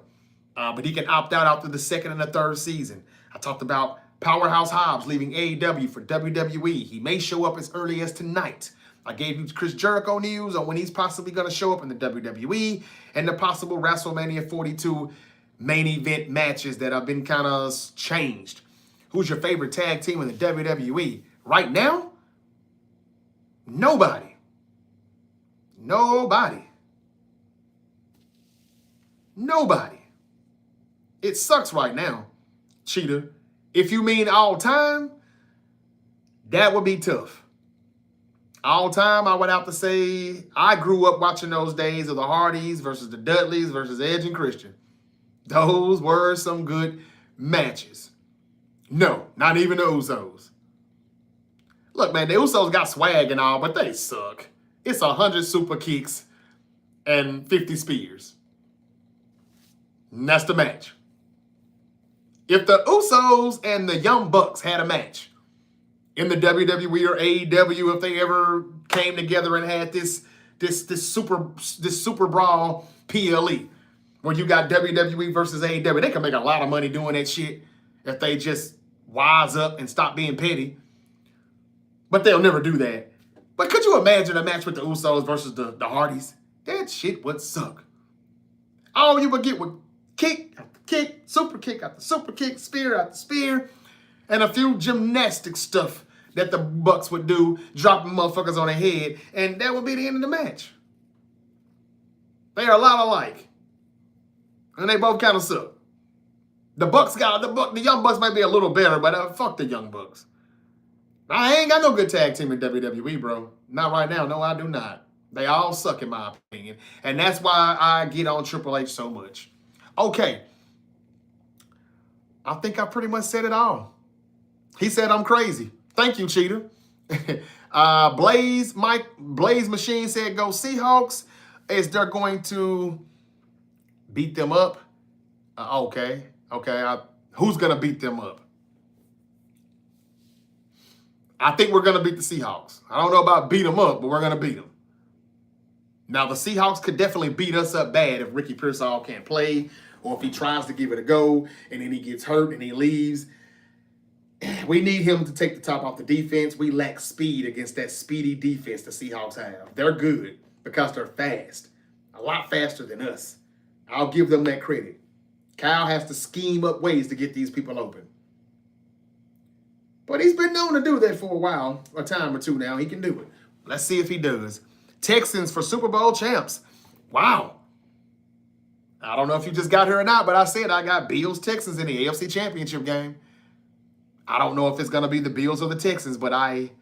But he can opt out after the second and the third season. I talked about Powerhouse Hobbs leaving AEW for WWE. He may show up as early as tonight. I gave you Chris Jericho news on when he's possibly going to show up in the WWE and the possible WrestleMania 42 main event matches that have been kind of changed. Who's your favorite tag team in the WWE? Right now? Nobody. Nobody. Nobody. It sucks right now, Cheetah. If you mean all time, that would be tough. All time, I would have to say I grew up watching those days of the Hardys versus the Dudleys versus Edge and Christian. Those were some good matches. No, not even the Usos. Look, man, the Usos got swag and all, but they suck. It's 100 super kicks and 50 spears. And that's the match. If the Usos and the Young Bucks had a match in the WWE or AEW, if they ever came together and had this super brawl PLE, where you got WWE versus AEW, they can make a lot of money doing that shit if they just wise up and stop being petty. But they'll never do that. But could you imagine a match with the Usos versus the Hardys? That shit would suck. All you would get would kick after kick, super kick after super kick, spear after spear, and a few gymnastic stuff that the Bucks would do, dropping motherfuckers on their head, and that would be the end of the match. They are a lot alike. And they both kind of suck. The Young Bucks might be a little better, but fuck the Young Bucks. I ain't got no good tag team in WWE, bro. Not right now. No, I do not. They all suck in my opinion. And that's why I get on Triple H so much. Okay. I think I pretty much said it all. He said I'm crazy. Thank you, Cheetah. Blaze Machine said go Seahawks. Is they're going to beat them up? Okay. Who's going to beat them up? I think we're going to beat the Seahawks. I don't know about beat them up, but we're going to beat them. Now, the Seahawks could definitely beat us up bad if Ricky Pearsall can't play or if he tries to give it a go and then he gets hurt and he leaves. We need him to take the top off the defense. We lack speed against that speedy defense the Seahawks have. They're good because they're fast, a lot faster than us. I'll give them that credit. Kyle has to scheme up ways to get these people open. But he's been known to do that for a while, a time or two now. He can do it. Let's see if he does. Texans for Super Bowl champs. Wow. I don't know if you just got here or not, but I said I got Bills-Texans in the AFC Championship game. I don't know if it's going to be the Bills or the Texans, but I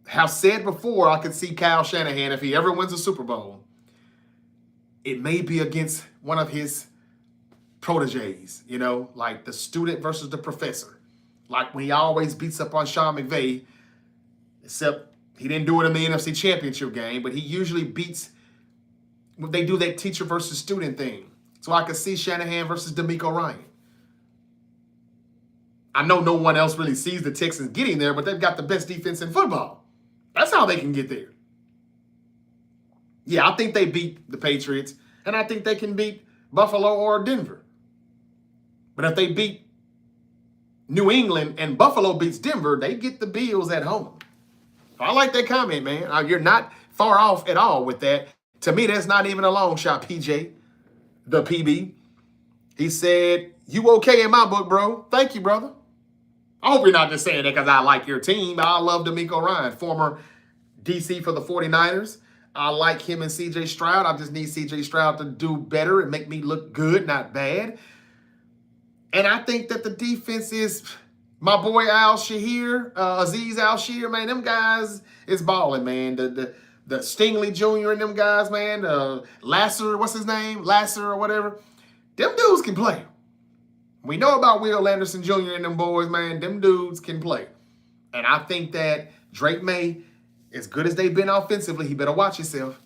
have said before I could see Kyle Shanahan, if he ever wins a Super Bowl, it may be against one of his proteges, like the student versus the professor. Like when he always beats up on Sean McVay, except he didn't do it in the NFC Championship game, but he usually beats, they do that teacher versus student thing. So I could see Shanahan versus D'Amico Ryan. I know no one else really sees the Texans getting there, but they've got the best defense in football. That's how they can get there. Yeah, I think they beat the Patriots, and I think they can beat Buffalo or Denver. But if they beat New England and Buffalo beats Denver, they get the Bills at home. I like that comment, man. You're not far off at all with that. To me, that's not even a long shot, PJ, the PB. He said, you okay in my book, bro. Thank you, brother. I hope you're not just saying that because I like your team. I love D'Amico Ryan, former DC for the 49ers. I like him and CJ Stroud. I just need CJ Stroud to do better and make me look good, not bad. And I think that the defense is my boy Aziz Al-Shir, man. Them guys is balling, man. The Stingley Jr. and them guys, man. Lasser, what's his name? Lasser or whatever. Them dudes can play. We know about Will Anderson Jr. and them boys, man. Them dudes can play. And I think that Drake May, as good as they've been offensively, he better watch himself.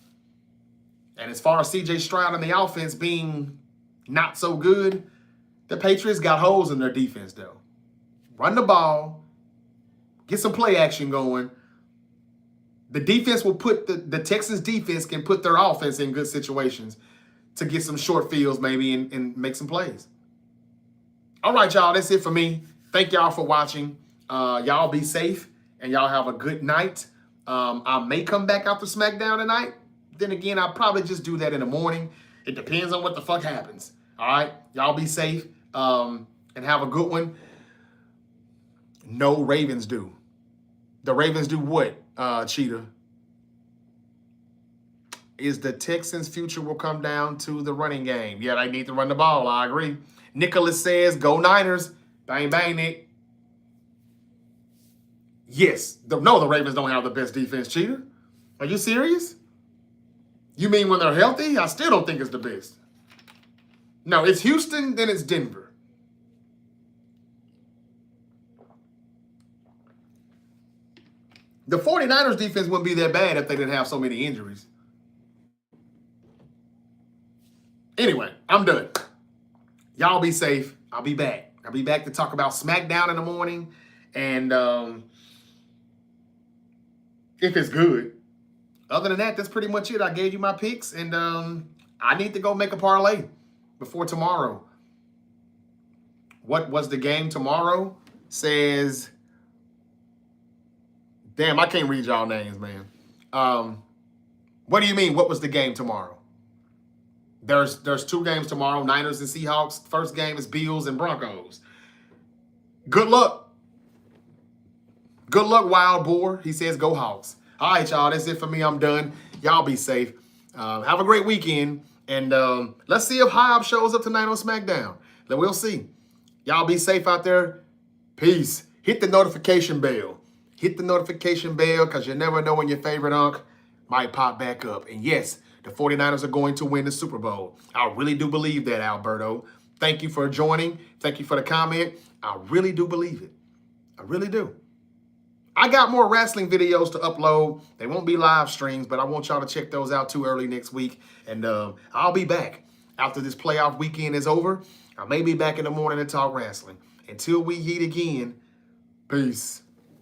And as far as C.J. Stroud and the offense being not so good, the Patriots got holes in their defense, though. Run the ball, get some play action going. The defense will put the Texans defense can put their offense in good situations to get some short fields maybe and make some plays. All right, y'all, that's it for me. Thank y'all for watching. Y'all be safe and y'all have a good night. I may come back after SmackDown tonight. Then again, I'll probably just do that in the morning. It depends on what the fuck happens. All right, y'all be safe and have a good one. No, Ravens do. The Ravens do what, Cheetah? Is the Texans' future will come down to the running game. Yeah, they need to run the ball. I agree. Nicholas says, go Niners. Bang, bang, Nick. Yes. No, the Ravens don't have the best defense, Cheetah. Are you serious? You mean when they're healthy? I still don't think it's the best. No, it's Houston, then it's Denver. The 49ers defense wouldn't be that bad if they didn't have so many injuries. Anyway, I'm done. Y'all be safe. I'll be back. I'll be back to talk about SmackDown in the morning. And if it's good. Other than that, that's pretty much it. I gave you my picks. And I need to go make a parlay before tomorrow. What was the game tomorrow? Says... Damn, I can't read y'all names, man. What do you mean, what was the game tomorrow? There's two games tomorrow, Niners and Seahawks. First game is Bills and Broncos. Good luck. Good luck, Wild Boar. He says, go Hawks. All right, y'all, that's it for me. I'm done. Y'all be safe. Have a great weekend. And let's see if Hobbs shows up tonight on SmackDown. Then we'll see. Y'all be safe out there. Peace. Hit the notification bell. Hit the notification bell because you never know when your favorite unk might pop back up. And yes, the 49ers are going to win the Super Bowl. I really do believe that, Alberto. Thank you for joining. Thank you for the comment. I really do believe it. I really do. I got more wrestling videos to upload. They won't be live streams, but I want y'all to check those out too early next week. And I'll be back after this playoff weekend is over. I may be back in the morning to talk wrestling. Until we meet again, peace.